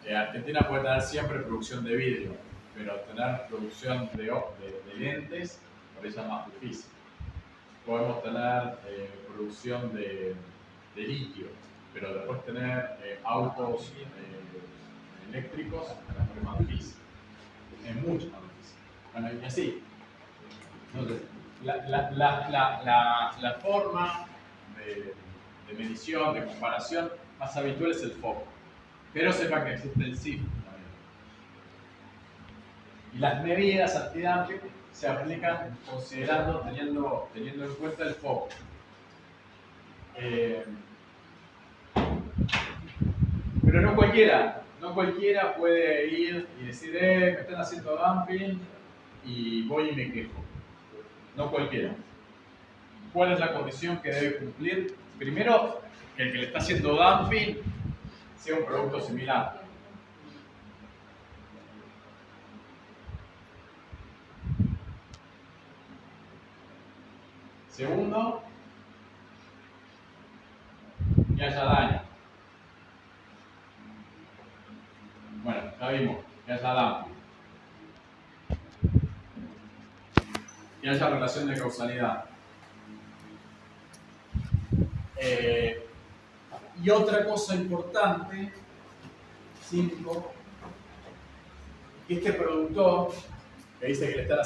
Argentina puede tener siempre producción de vidrio, pero tener producción de lentes por eso es más difícil. Podemos tener producción de litio, pero después tener autos eléctricos es más difícil, es mucho más difícil. Bueno, y así. Entonces, la forma de medición, de comparación más habitual es el foco. Pero sepa que existe el CIF también. Y las medidas antidumping se aplican considerando, teniendo en cuenta el foco. Pero no cualquiera puede ir y decir, me están haciendo dumping y voy y me quejo. No cualquiera. ¿Cuál es la condición que debe cumplir? Primero, que el que le está haciendo dumping sea un producto similar. Segundo, que haya daño. Bueno, ya vimos, que haya dumping. Que haya relación de causalidad. Y otra cosa importante, 5, que este productor que dice que le están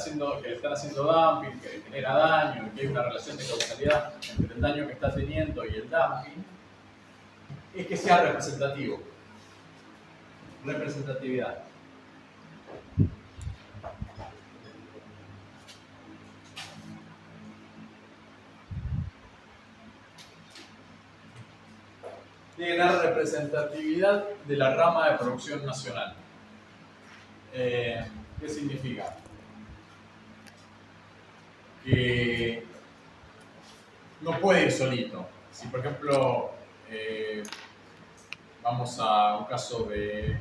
haciendo dumping, que le genera daño, que hay una relación de causalidad entre el daño que está teniendo y el dumping, es que sea representativo. Representatividad. Tiene la representatividad de la rama de producción nacional. ¿Qué significa? Que no puede ir solito. Si por ejemplo vamos a un caso de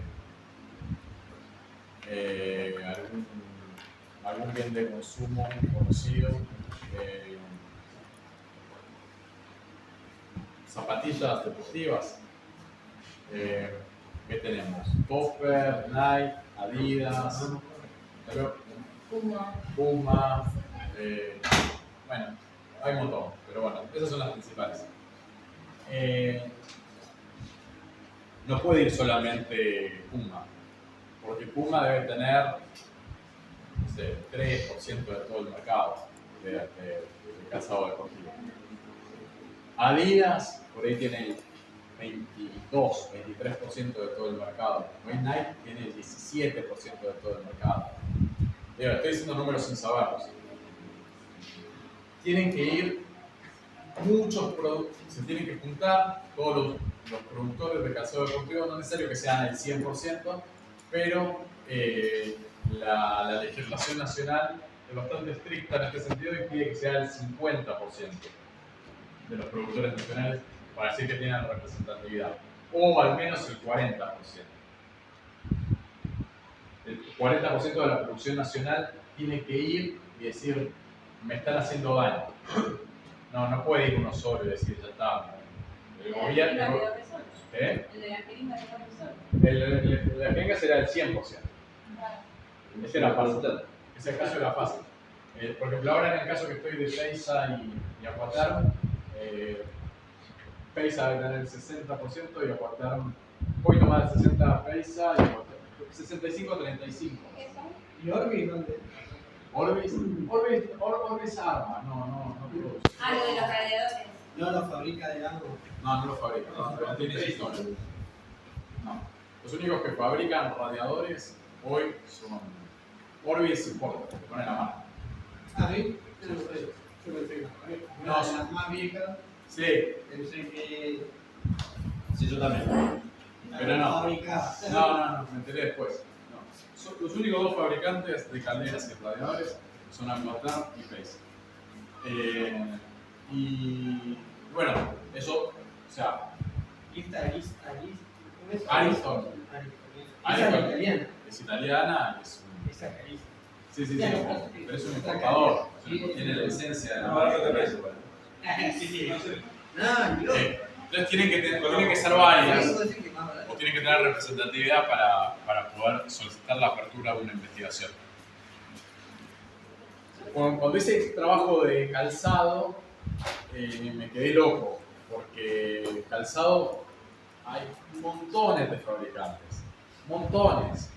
algún bien de consumo conocido, zapatillas deportivas, ¿qué tenemos? Topper, Nike, Adidas, Puma, bueno, hay un montón, pero bueno, esas son las principales. No puede ir solamente Puma, porque Puma debe tener, no sé, 3% de todo el mercado de calzado deportivo. Adidas, por ahí tiene el 23% de todo el mercado. Hoy Nike tiene el 17% de todo el mercado. Estoy diciendo números sin saberlos. Tienen que ir muchos productos, se tienen que juntar todos los productores de calzado deportivo, no es necesario que sean el 100%, pero la legislación nacional es bastante estricta en este sentido y pide que sea el 50% de los productores nacionales para decir que tienen representatividad, o al menos el 40%. El 40% de la producción nacional tiene que ir y decir, me están haciendo daño. No puede ir uno solo y decir, ya está. El gobierno. ¿Eh? El de la jeringa de La jeringa será el 100%. Ese era fácil. Ese caso era fácil. Por ejemplo, ahora en el caso que estoy de Peiza y Aquaterm, Peiza debe tener el 60% y Aquaterm un poquito más del 60% Peiza y Aquaterm 65-35%. ¿Y Orbis dónde? Orbis arma, no produce. Ah, lo de los radiadores. No lo fabrica, digamos. No lo fabrican, pero tiene historia. No. Los únicos que fabrican radiadores hoy son Orbis y Porter, que ponen la mano. Ah, ¿sí? Yo no sé. Yo pensé que una de las más viejas. Sí, Pensé que sí, yo también. Pero no. fabricaba. No, me enteré después. No. Los únicos dos fabricantes de calderas y radiadores son Aquatar y Pace. Y bueno, eso, o sea, Ariston. Esa es italiana. Es italiana y es un. Esa es carísima. Sí, pero es un importador, o sea, tiene la licencia de la marca de precio. Sí. Entonces tienen que ser varias, o tienen que tener representatividad para poder solicitar la apertura de una investigación. Cuando hice trabajo de calzado, me quedé loco, porque calzado hay montones de fabricantes, montones.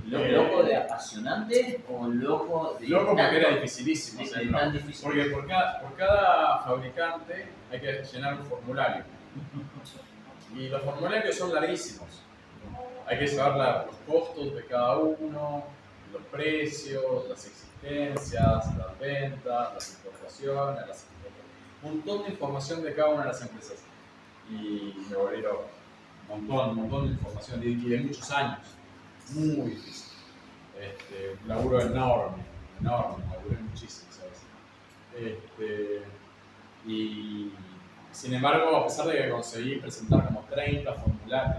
¿Loco de apasionante o loco de Loco porque tanto- era dificilísimo de hacerlo. tan difícil? Porque por cada fabricante hay que llenar un formulario. Y los formularios son larguísimos. Hay que saber los costos de cada uno, los precios, las existencias, las ventas, las importaciones, un montón de información de cada una de las empresas. Y me volví loco. Un montón de información y de muchos años. Muy difícil. Un laburo enorme, laburé muchísimo, ¿sabes? Y sin embargo, a pesar de que conseguí presentar como 30 formularios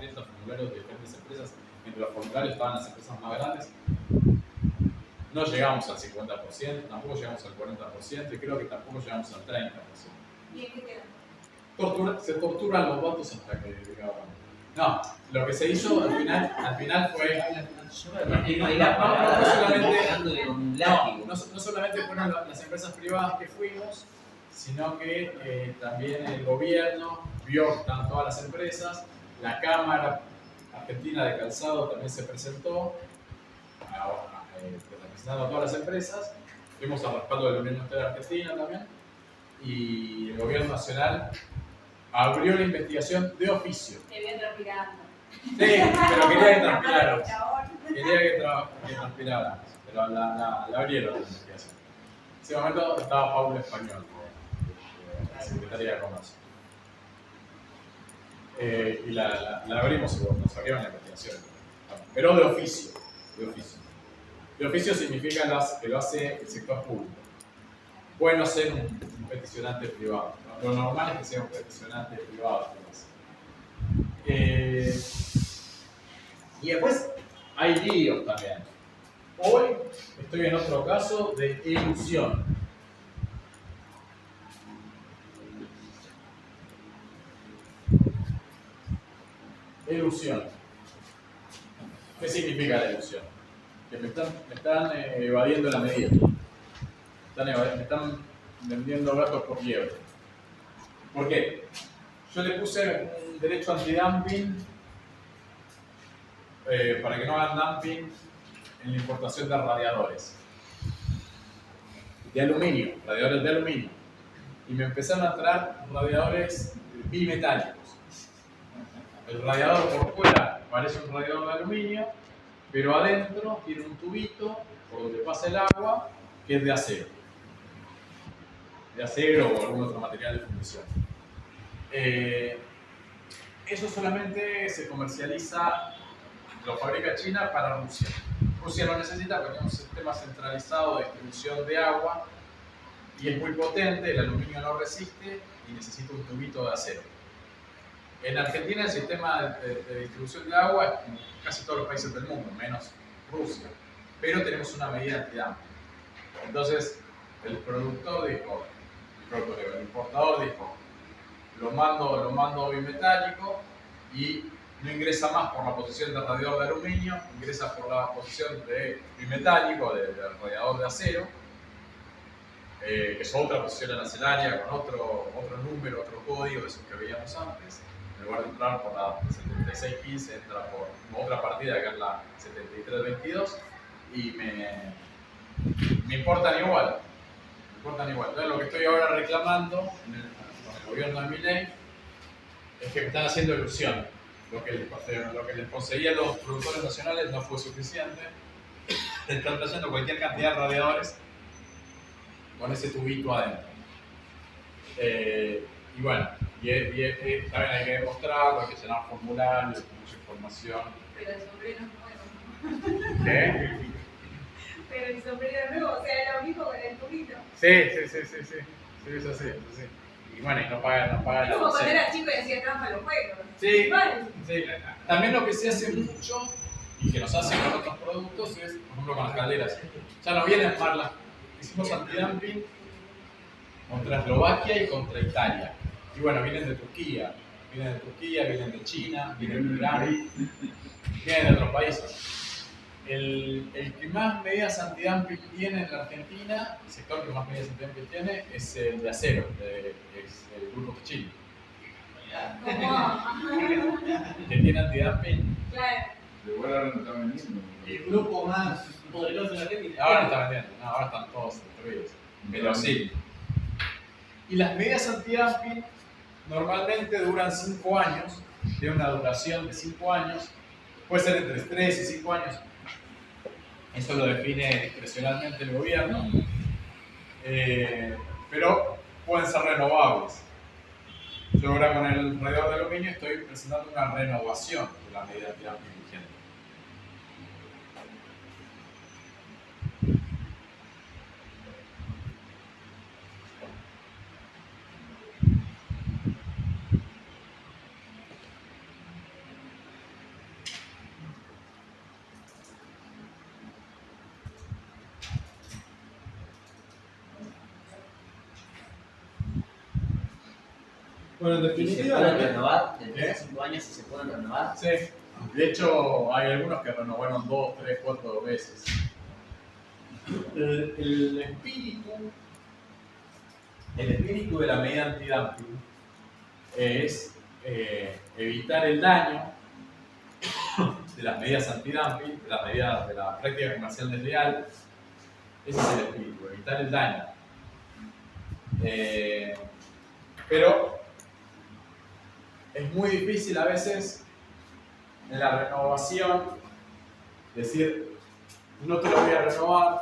de diferentes empresas, entre los formularios estaban las empresas más grandes, no llegamos al 50%, tampoco llegamos al 40% y creo que tampoco llegamos al 30%. ¿Y en qué queda? Se torturan los votos hasta que digamos. No, lo que se hizo al final fue. No solamente fueron las empresas privadas que fuimos, sino que también el gobierno vio que estaban todas las empresas, la Cámara Argentina de Calzado también se presentó, representando a todas las empresas, fuimos al respaldo de la Unión Industrial Argentina también, y el gobierno nacional abrió la investigación de oficio. Te veo transpirando. Sí, pero quería que transpirara. Quería que transpirara, pero la abrieron la investigación. En ese momento estaba Paula Español, la Secretaría de Comercio. Y la abrimos y nos abrieron la investigación. Pero de oficio. De oficio significa que lo hace el sector público. Puede no ser un peticionante privado. Lo normal es que sea un peticionante privado. Y después hay líos también. Hoy estoy en otro caso de elusión. Elusión. ¿Qué significa la elusión? Que me están evadiendo la medida. Me están vendiendo gatos por liebre. ¿Por qué? Yo le puse un derecho antidumping para que no hagan dumping en la importación de radiadores. De aluminio, radiadores de aluminio. Y me empezaron a traer radiadores bimetálicos. El radiador por fuera parece un radiador de aluminio, pero adentro tiene un tubito por donde pasa el agua que es de acero. De acero o algún otro material de fundición. Eso solamente se comercializa, lo fabrica China para Rusia. Rusia lo necesita porque tiene un sistema centralizado de distribución de agua y es muy potente, el aluminio no resiste y necesita un tubito de acero. En Argentina el sistema de distribución de agua es en casi todos los países del mundo, menos Rusia, pero tenemos una medida antidumping. Entonces el importador dijo, lo mando bimetálico y no ingresa más por la posición del radiador de aluminio, ingresa por la posición de bimetálico, del radiador de acero, que es otra posición arancelaria con otro número, otro código de esos que veíamos antes. En lugar de entrar por la 7615, entra por otra partida que es la 7322 y me importan igual. Entonces lo que estoy ahora reclamando con el gobierno de Milei es que me están haciendo ilusión. Lo que les conseguían los productores nacionales no fue suficiente. Están trayendo cualquier cantidad de radiadores con ese tubito adentro. Y bueno, también hay que demostrarlo, hay que llenar formularios, mucha información. Pero el sombrero es nuevo. ¿Qué? Pero el sombrero es nuevo, o sea, lo mismo con el tubito. Sí, eso sí. Y bueno, y no paga Es la como cuando docena. era chico y hacía trampa a los juegos. Sí, Igual. sí. También lo que se hace mucho y que nos hacen con otros productos es, por ejemplo, con las calderas. Ya no vienen Marla. Hicimos antidumping contra Eslovaquia y contra Italia. Y bueno, vienen de Turquía, vienen de China, vienen de Irán, vienen de otros países. El que más medidas antidumping tiene en la Argentina, el sector que más medidas antidumping tiene, es el de acero, es el grupo Chile. ¿Cómo? Que tiene antidumping. Claro. Igual ahora no está vendiendo. El grupo más poderoso de la Argentina. Ahora no están vendiendo, no, ahora están todos destruidos. Pero sí. Y las medidas antidumping normalmente duran 5 años, tienen una duración de 5 años, puede ser entre 3 y 5 años. Eso lo define discrecionalmente el gobierno, pero pueden ser renovables. Yo ahora con el radiador de aluminio estoy presentando una renovación de la medida antidumping vigente. Bueno, en ¿Y se definitiva, pueden lo que- renovar? ¿De 3 a 5 años si se pueden renovar? Sí, de hecho hay algunos que renovaron 2, 3, 4 veces. El espíritu de la medida antidumping es evitar el daño de las medidas antidumping, de las medidas de la práctica comercial desleal. Ese es el espíritu, evitar el daño. Pero es muy difícil a veces en la renovación decir no te lo voy a renovar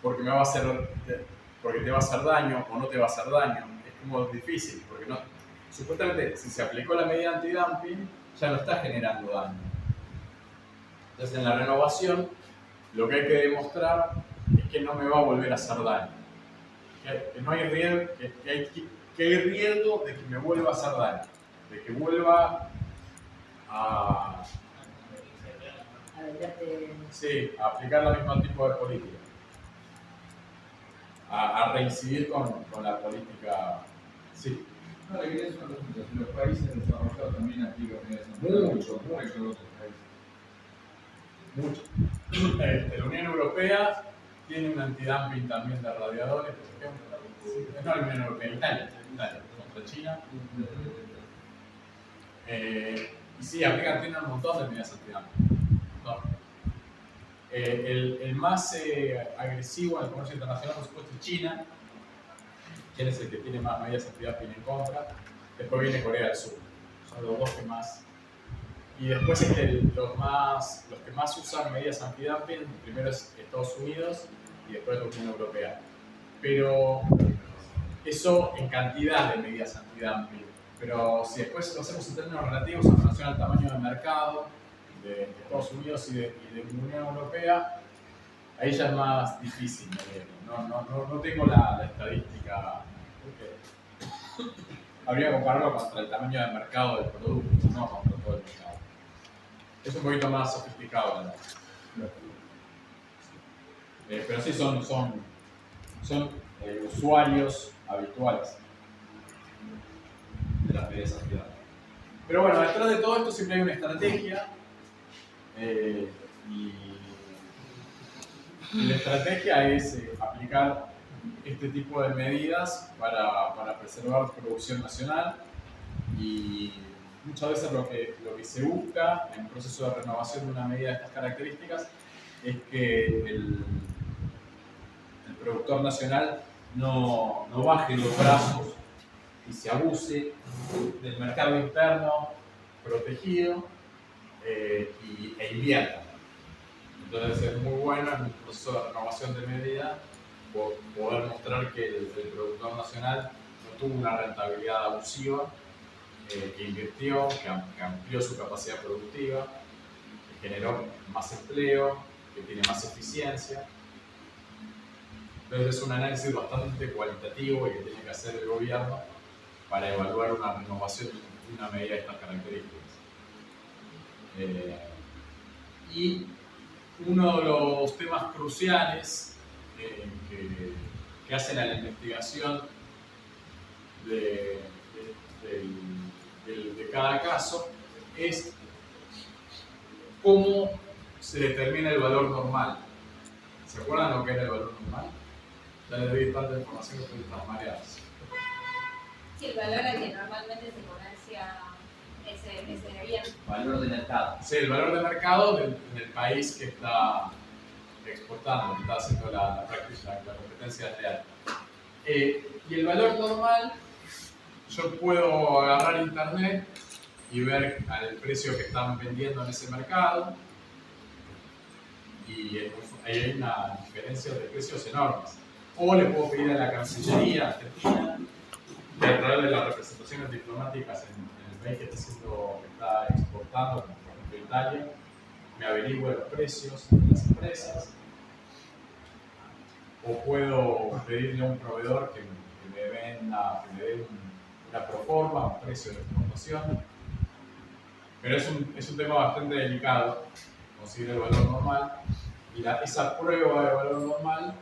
porque te va a hacer daño o no te va a hacer daño. Es como difícil porque no, supuestamente si se aplicó la medida antidumping ya no está generando daño. Entonces en la renovación lo que hay que demostrar es que no me va a volver a hacer daño. Que no hay riesgo, que hay riesgo de que me vuelva a hacer daño, de que vuelva a a aplicar el mismo tipo de política, a reincidir con la política. Sí. No, la idea es una consulta. Si los países desarrollados también aplican medidas antidumping, Mucho. hay que otros países. Mucho. La Unión Europea tiene un antidumping también de radiadores, por ejemplo. No la Unión Europea, Italia contra China. Y sí, tiene un montón de medidas antidumping. No. El más agresivo en el comercio internacional, por supuesto, es China. China es el que tiene más medidas antidumping en contra. Después viene Corea del Sur. Son los dos que más. Y después los que más usan medidas antidumping, primero es Estados Unidos y después la Unión Europea. Pero eso en cantidad de medidas antidumping. Pero si después lo hacemos en términos relativos en relación al tamaño del mercado de Estados Unidos y de la Unión Europea, ahí ya es más difícil. No tengo la estadística. Habría que compararlo contra el tamaño del mercado del producto, no contra todo el mercado. Es un poquito más sofisticado, ¿no? Pero sí son usuarios habituales de las medidas antidumping. Pero bueno, detrás de todo esto siempre hay una estrategia y la estrategia es aplicar este tipo de medidas para preservar producción nacional y muchas veces lo que se busca en un proceso de renovación de una medida de estas características es que el productor nacional no baje los brazos y se abuse del mercado interno protegido e invierta. Entonces es muy bueno en un proceso de renovación de medida poder mostrar que el productor nacional no tuvo una rentabilidad abusiva, que invirtió, que amplió su capacidad productiva, que generó más empleo, que tiene más eficiencia. Entonces es un análisis bastante cualitativo y que tiene que hacer el gobierno para evaluar una renovación de una medida de estas características. Y uno de los temas cruciales que hacen a la investigación de cada caso es cómo se determina el valor normal. ¿Se acuerdan lo que era el valor normal? Ya les di tanta información que estoy tan mareados. Sí, el valor al que normalmente se comercia ese bien. Valor de mercado. Sí, el valor de mercado en el país que está exportando, que está haciendo la competencia real. Y el valor normal, yo puedo agarrar internet y ver el precio que están vendiendo en ese mercado, y hay una diferencia de precios enormes. O le puedo pedir a la Cancillería Argentina, que a través de las representaciones diplomáticas en el país que está exportando, como por ejemplo Italia, me averigüe los precios de las empresas. O puedo pedirle a un proveedor que me venda, que me dé una proforma, un precio de exportación. Pero es un tema bastante delicado, conseguir el valor normal. Y esa prueba de valor normal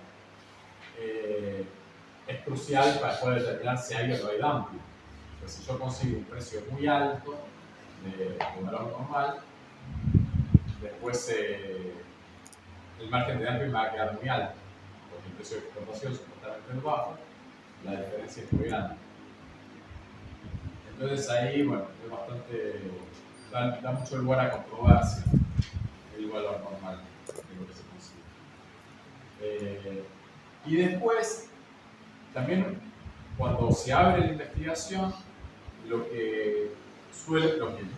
es crucial para poder determinar si hay o no hay dumping. Pues si yo consigo un precio muy alto de valor normal, después el margen de dumping va a quedar muy alto, porque el precio de exportación supuestamente es bajo, la diferencia es muy grande. Entonces ahí, bueno, es bastante, da mucho lugar a comprobarse el valor normal de lo que se consigue. Y después, también cuando se abre la investigación, lo que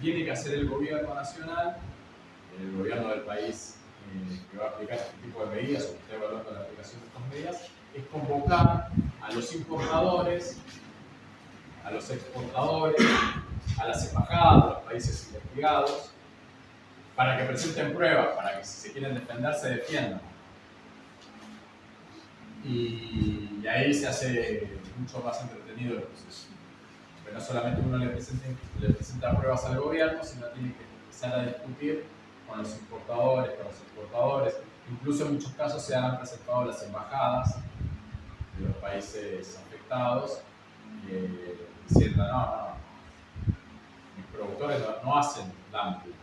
tiene que hacer el gobierno nacional, el gobierno del país que va a aplicar este tipo de medidas o que está evaluando la aplicación de estas medidas, es convocar a los importadores, a los exportadores, a las embajadas de los países investigados, para que presenten pruebas, para que si se quieren defender, se defiendan. Y ahí se hace mucho más entretenido el proceso. Pero no solamente uno le presenta pruebas al gobierno, sino tiene que empezar a discutir con los importadores, con los exportadores. Incluso en muchos casos se han presentado las embajadas de los países afectados diciendo no, mis productores no hacen dumping.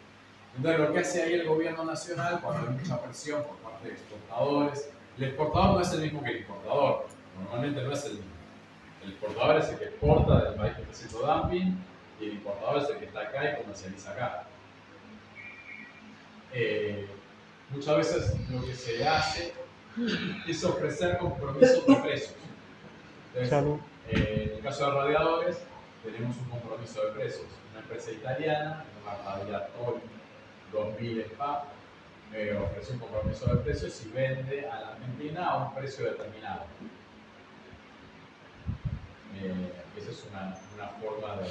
Entonces lo que hace ahí el gobierno nacional, cuando hay mucha presión por parte de exportadores, el exportador no es el mismo que el importador. Normalmente no es el exportador es el que exporta del país que está haciendo dumping, y el importador es el que está acá y comercializa acá. Muchas veces lo que se hace es ofrecer compromisos de precios. Entonces, en el caso de radiadores, tenemos un compromiso de precios. Una empresa italiana, la Radiatori 2000 SPA, ofrece un compromiso de precios y vende a la Argentina a un precio determinado. Esa es una forma de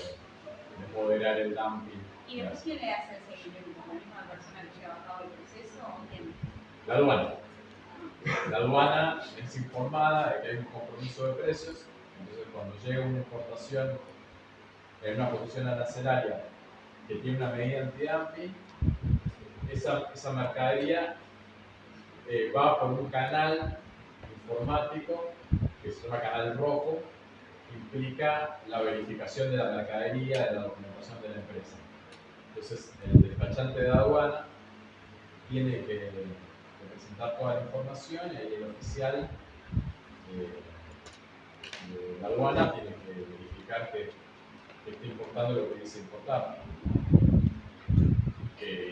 moderar el dumping. ¿Y después quién le hace el seguimiento? ¿La misma persona que lleva a cabo el proceso o quién? La aduana. La aduana es informada de que hay un compromiso de precios, entonces cuando llega una importación en una posición arancelaria que tiene una medida anti-dumping, esa mercadería va por un canal informático que se llama canal rojo, que implica la verificación de la mercadería, de la documentación de la empresa. Entonces el despachante de aduana tiene que presentar toda la información y ahí el oficial de la aduana tiene que verificar que está importando lo que dice importar.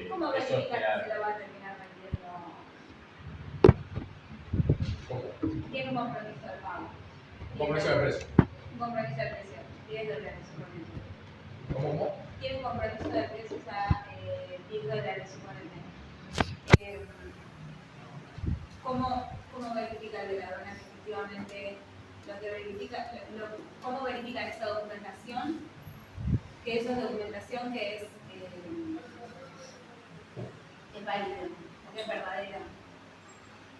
¿Cómo verifica que se lo va a terminar vendiendo? ¿Cómo? Tiene un compromiso de pago. Un compromiso de precio. Un compromiso de precio. 10 dólares solamente. ¿Cómo? Tienen compromiso de precios a 10 dólares solamente. ¿Cómo verifica el de la aduana que efectivamente lo que verifica, cómo verifican esa documentación? Que eso es documentación que es válida, que es verdadera.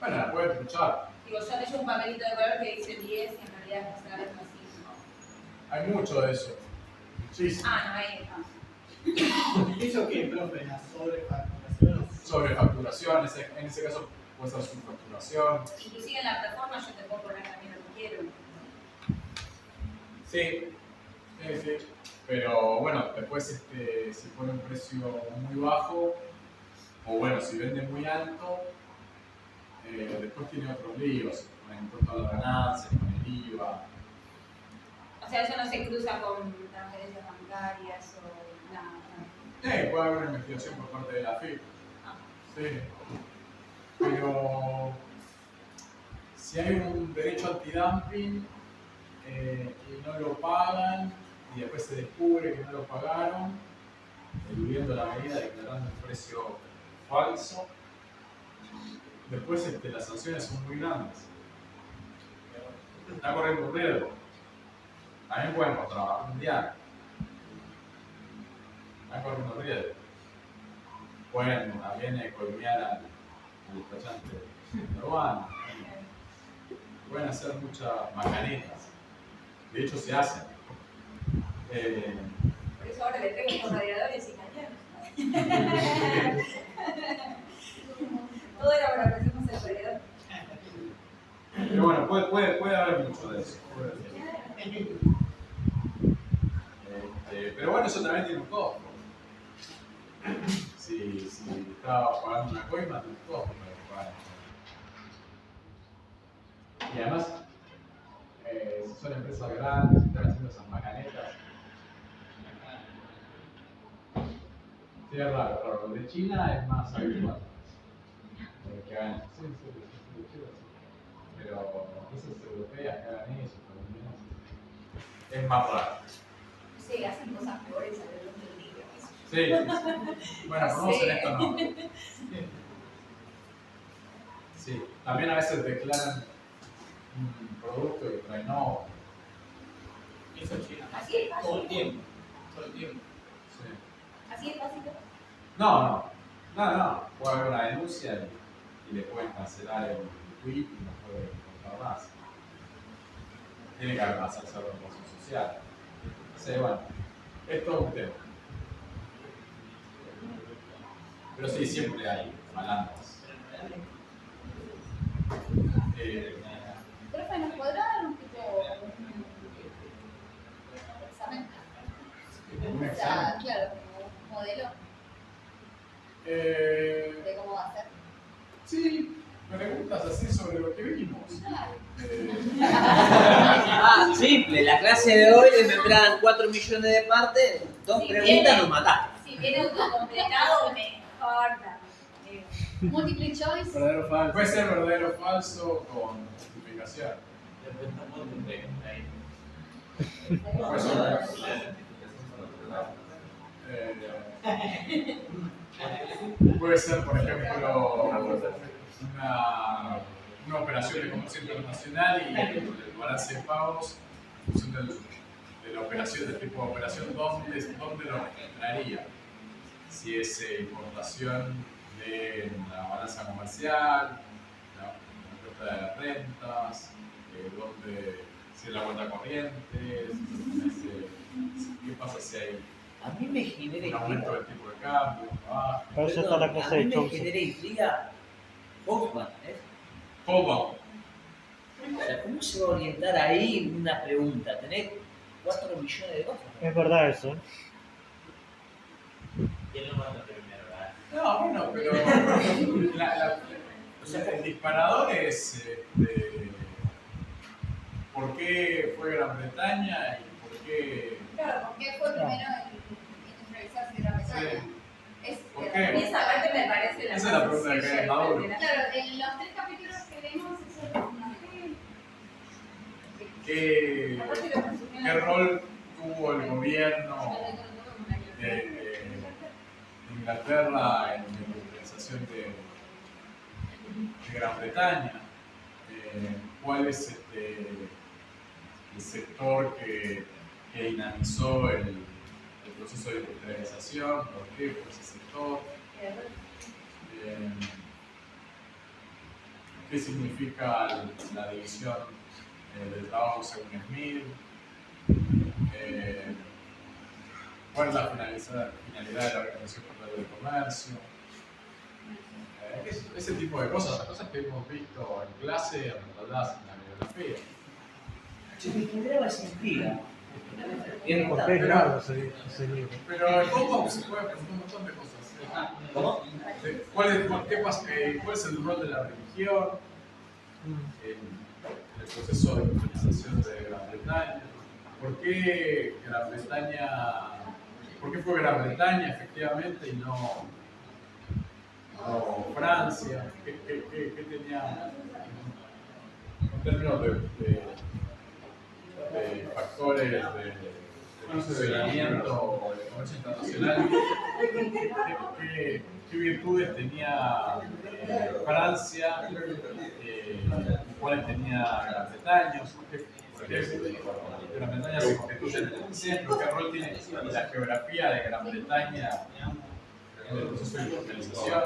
Bueno, la pueden truchar. Digo, yo leí un papelito de color que dice 10 y en realidad no se ve así. Hay mucho de eso. Muchísimo. Ah, no hay. ¿Eso qué, profe? ¿La sobrefacturación? Sobrefacturación, en ese caso puede ser subfacturación. Inclusive en la plataforma yo te puedo poner también lo que quiero. Sí, sí. Pero bueno, después si pone un precio muy bajo, o bueno, si vende muy alto, después tiene otros líos, con el impuesto a la ganancia, con el IVA. O sea, eso no se cruza con transferencias bancarias o nada. Puede haber una investigación por parte de la FIP. Ah. Sí. Pero si hay un derecho antidumping y no lo pagan, y después se descubre que no lo pagaron, eludiendo la medida, declarando un precio falso, después las sanciones son muy grandes. Está corriendo un riesgo. También pueden trabajar mundial. Están corriendo riesgo. Pueden también colmear al despachante urbano. Pueden hacer muchas macanetas. De hecho, se hacen. Por eso ahora le traigo unos radiadores y cañones. Todo era para que hacemos el radiador. Pero bueno, puede haber mucho de eso. Pero bueno, eso también tiene un costo. Si estaba pagando una coima, tiene un costo para pagar. Y además, si son empresas grandes, si están haciendo esas macanetas. Sí, es raro. Lo de China es más habitual. Que hagan. Sí. Pero empresas europeas que hagan eso, por lo menos, es más raro. Sí, hacen cosas peores a los del libro. Sí. Bueno, por lo menos en esto no. Sí. También a veces declaran un producto y traen no. Eso es China. Así es fácil. Todo el tiempo. Sí. Así es fácil. No. Puede haber una denuncia y le pueden cancelar el tweet y no puede contar más. Tiene que haber más acceso a la promoción social. Sí, bueno, es todo un tema. Pero sí, siempre hay malandros. Profe, ¿nos podrá dar un tipo examen? ¿Un O sea, examen? claro, como un modelo de cómo va a ser. Sí, preguntas así sobre lo que vimos. Simple, la clase de hoy le vendrán 4 millones de partes, 2 Si preguntas viene- nos mataste. Si viene autocompletado, mejor también. Multiple choice. Verdadero o falso. Puede ser verdadero o falso con justificación. Puede ser, puede ser, por ejemplo, una operación de comercio internacional y el balance de pagos en función de la operación, del tipo de operación, ¿dónde lo registraría? Si es importación de la balanza comercial, la cuenta de las rentas, si es la cuenta corriente, qué pasa si hay A mí me genera un aumento del tipo de cambio, baja. Para eso está la cosa a mí de me Chomsky. genera intriga Hoffman, ¿Cómo? O sea, ¿cómo se va a orientar ahí una pregunta? Tenés 4 millones de cosas. Es verdad eso. ¿Quién lo manda primero? No, bueno, pero o sea, el disparador es por qué fue Gran Bretaña y por qué... Claro, ¿por qué fue primero en revisar si era Bretaña? Sí. Es, ¿Por qué? esa parte me parece la Esa es la pregunta que cae en Maduro. Claro, en los 3 capítulos que vemos, eso es una... ¿Qué rol tuvo el gobierno de Inglaterra en la industrialización de Gran Bretaña. ¿Cuál es el sector que dinamizó el proceso de industrialización? ¿Por qué? ¿Por ese sector? ¿Qué significa la división del trabajo según Smith? ¿Cuál es la finalidad de la Organización Mundial del Comercio? Ese tipo de cosas, cosas que hemos visto en clase, en la bibliografía. ¿Quién graba esa intriga? ¿Por qué grabo ese libro? Pero en cómo se puede preguntar un montón de cosas. ¿Cómo? ¿Cuál es el rol de la religión en el proceso de industrialización de Gran Bretaña? ¿Por qué fue Gran Bretaña efectivamente y no Francia? ¿Qué tenía en términos de factores de funcionamiento o de comercio internacional? ¿Qué virtudes tenía Francia? ¿Cuáles tenía Gran Bretaña? ¿Por qué Gran Bretaña se constituye en el centro? ¿Qué rol tiene la geografía de Gran Bretaña en el proceso de industrialización?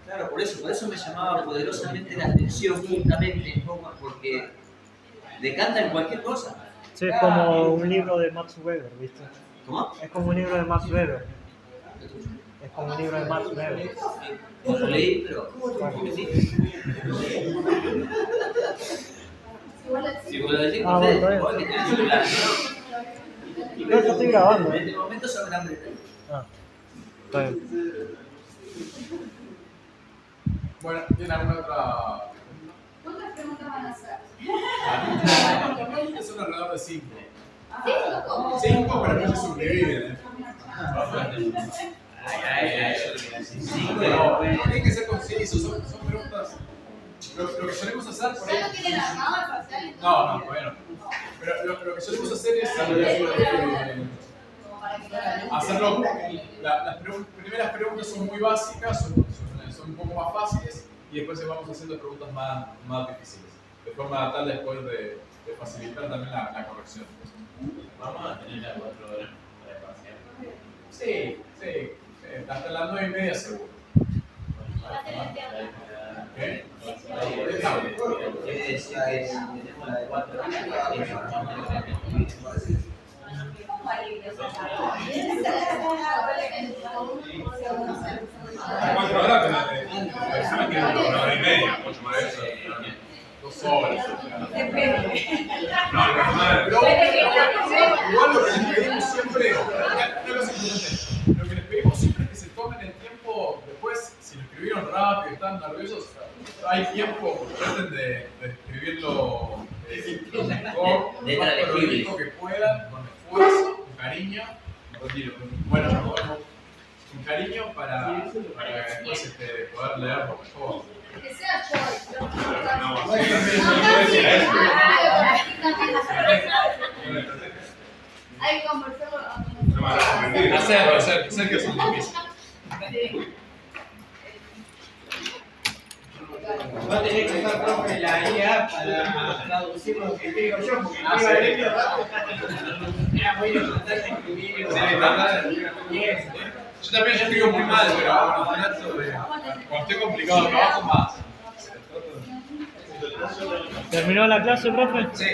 Claro, por eso me llamaba poderosamente la atención, justamente, porque decanta en cualquier cosa. Sí, es como un libro de Max Weber, ¿viste? ¿Cómo? Es como un libro de Max Weber. Es como un libro de Max Weber. No lo leí, pero sí. Si vos lo decís, Bueno, vos que tenés celular, ¿no? No, yo estoy grabando. En este momento son Gran Bretaña. Está bien. Bueno, ¿tiene alguna otra? ¿Cuántas preguntas van a hacer? Es un alrededor de 5. ¿Cinco? 5, pero no se subdividen. Pero tienen que ser concisos, son preguntas. Lo que solemos hacer por ahí. ¿Solo tienen armado el parcial? No, bueno. Pero lo que solemos hacer es hacerlo. Las primeras preguntas son muy básicas, son un poco más fáciles, y después vamos haciendo preguntas más difíciles, de forma tal después de facilitar también la corrección. Vamos a tener las 4 horas para el parcial. Sí. Hasta las 9:30 seguro. ¿Qué? Tenemos la de 4 ¿Cómo hay que hacer? 4 horas el examen tiene 1 hora y media, mucho más de eso. 2 horas. No, Igual lo que les pedimos siempre, una cosa importante, lo que les pedimos siempre es que se tomen el tiempo después, si lo escribieron rápido y están nerviosos, hay tiempo, traten de escribirlo lo mejor, lo más prolijo que puedan, con esfuerzo, con cariño. Bueno, con cariño para después poder leerlo mejor. Que sea yo. Hay que conversarlo. Acerca son difíciles. Va a tener que usar, profe, la IA para traducir lo que escribo yo, porque escribo el libro rápido. Era muy importante escribir. Yo también escribo muy mal, pero bueno, trato de. Cuando estoy complicado trabajo más. ¿Terminó la clase, profe? Sí.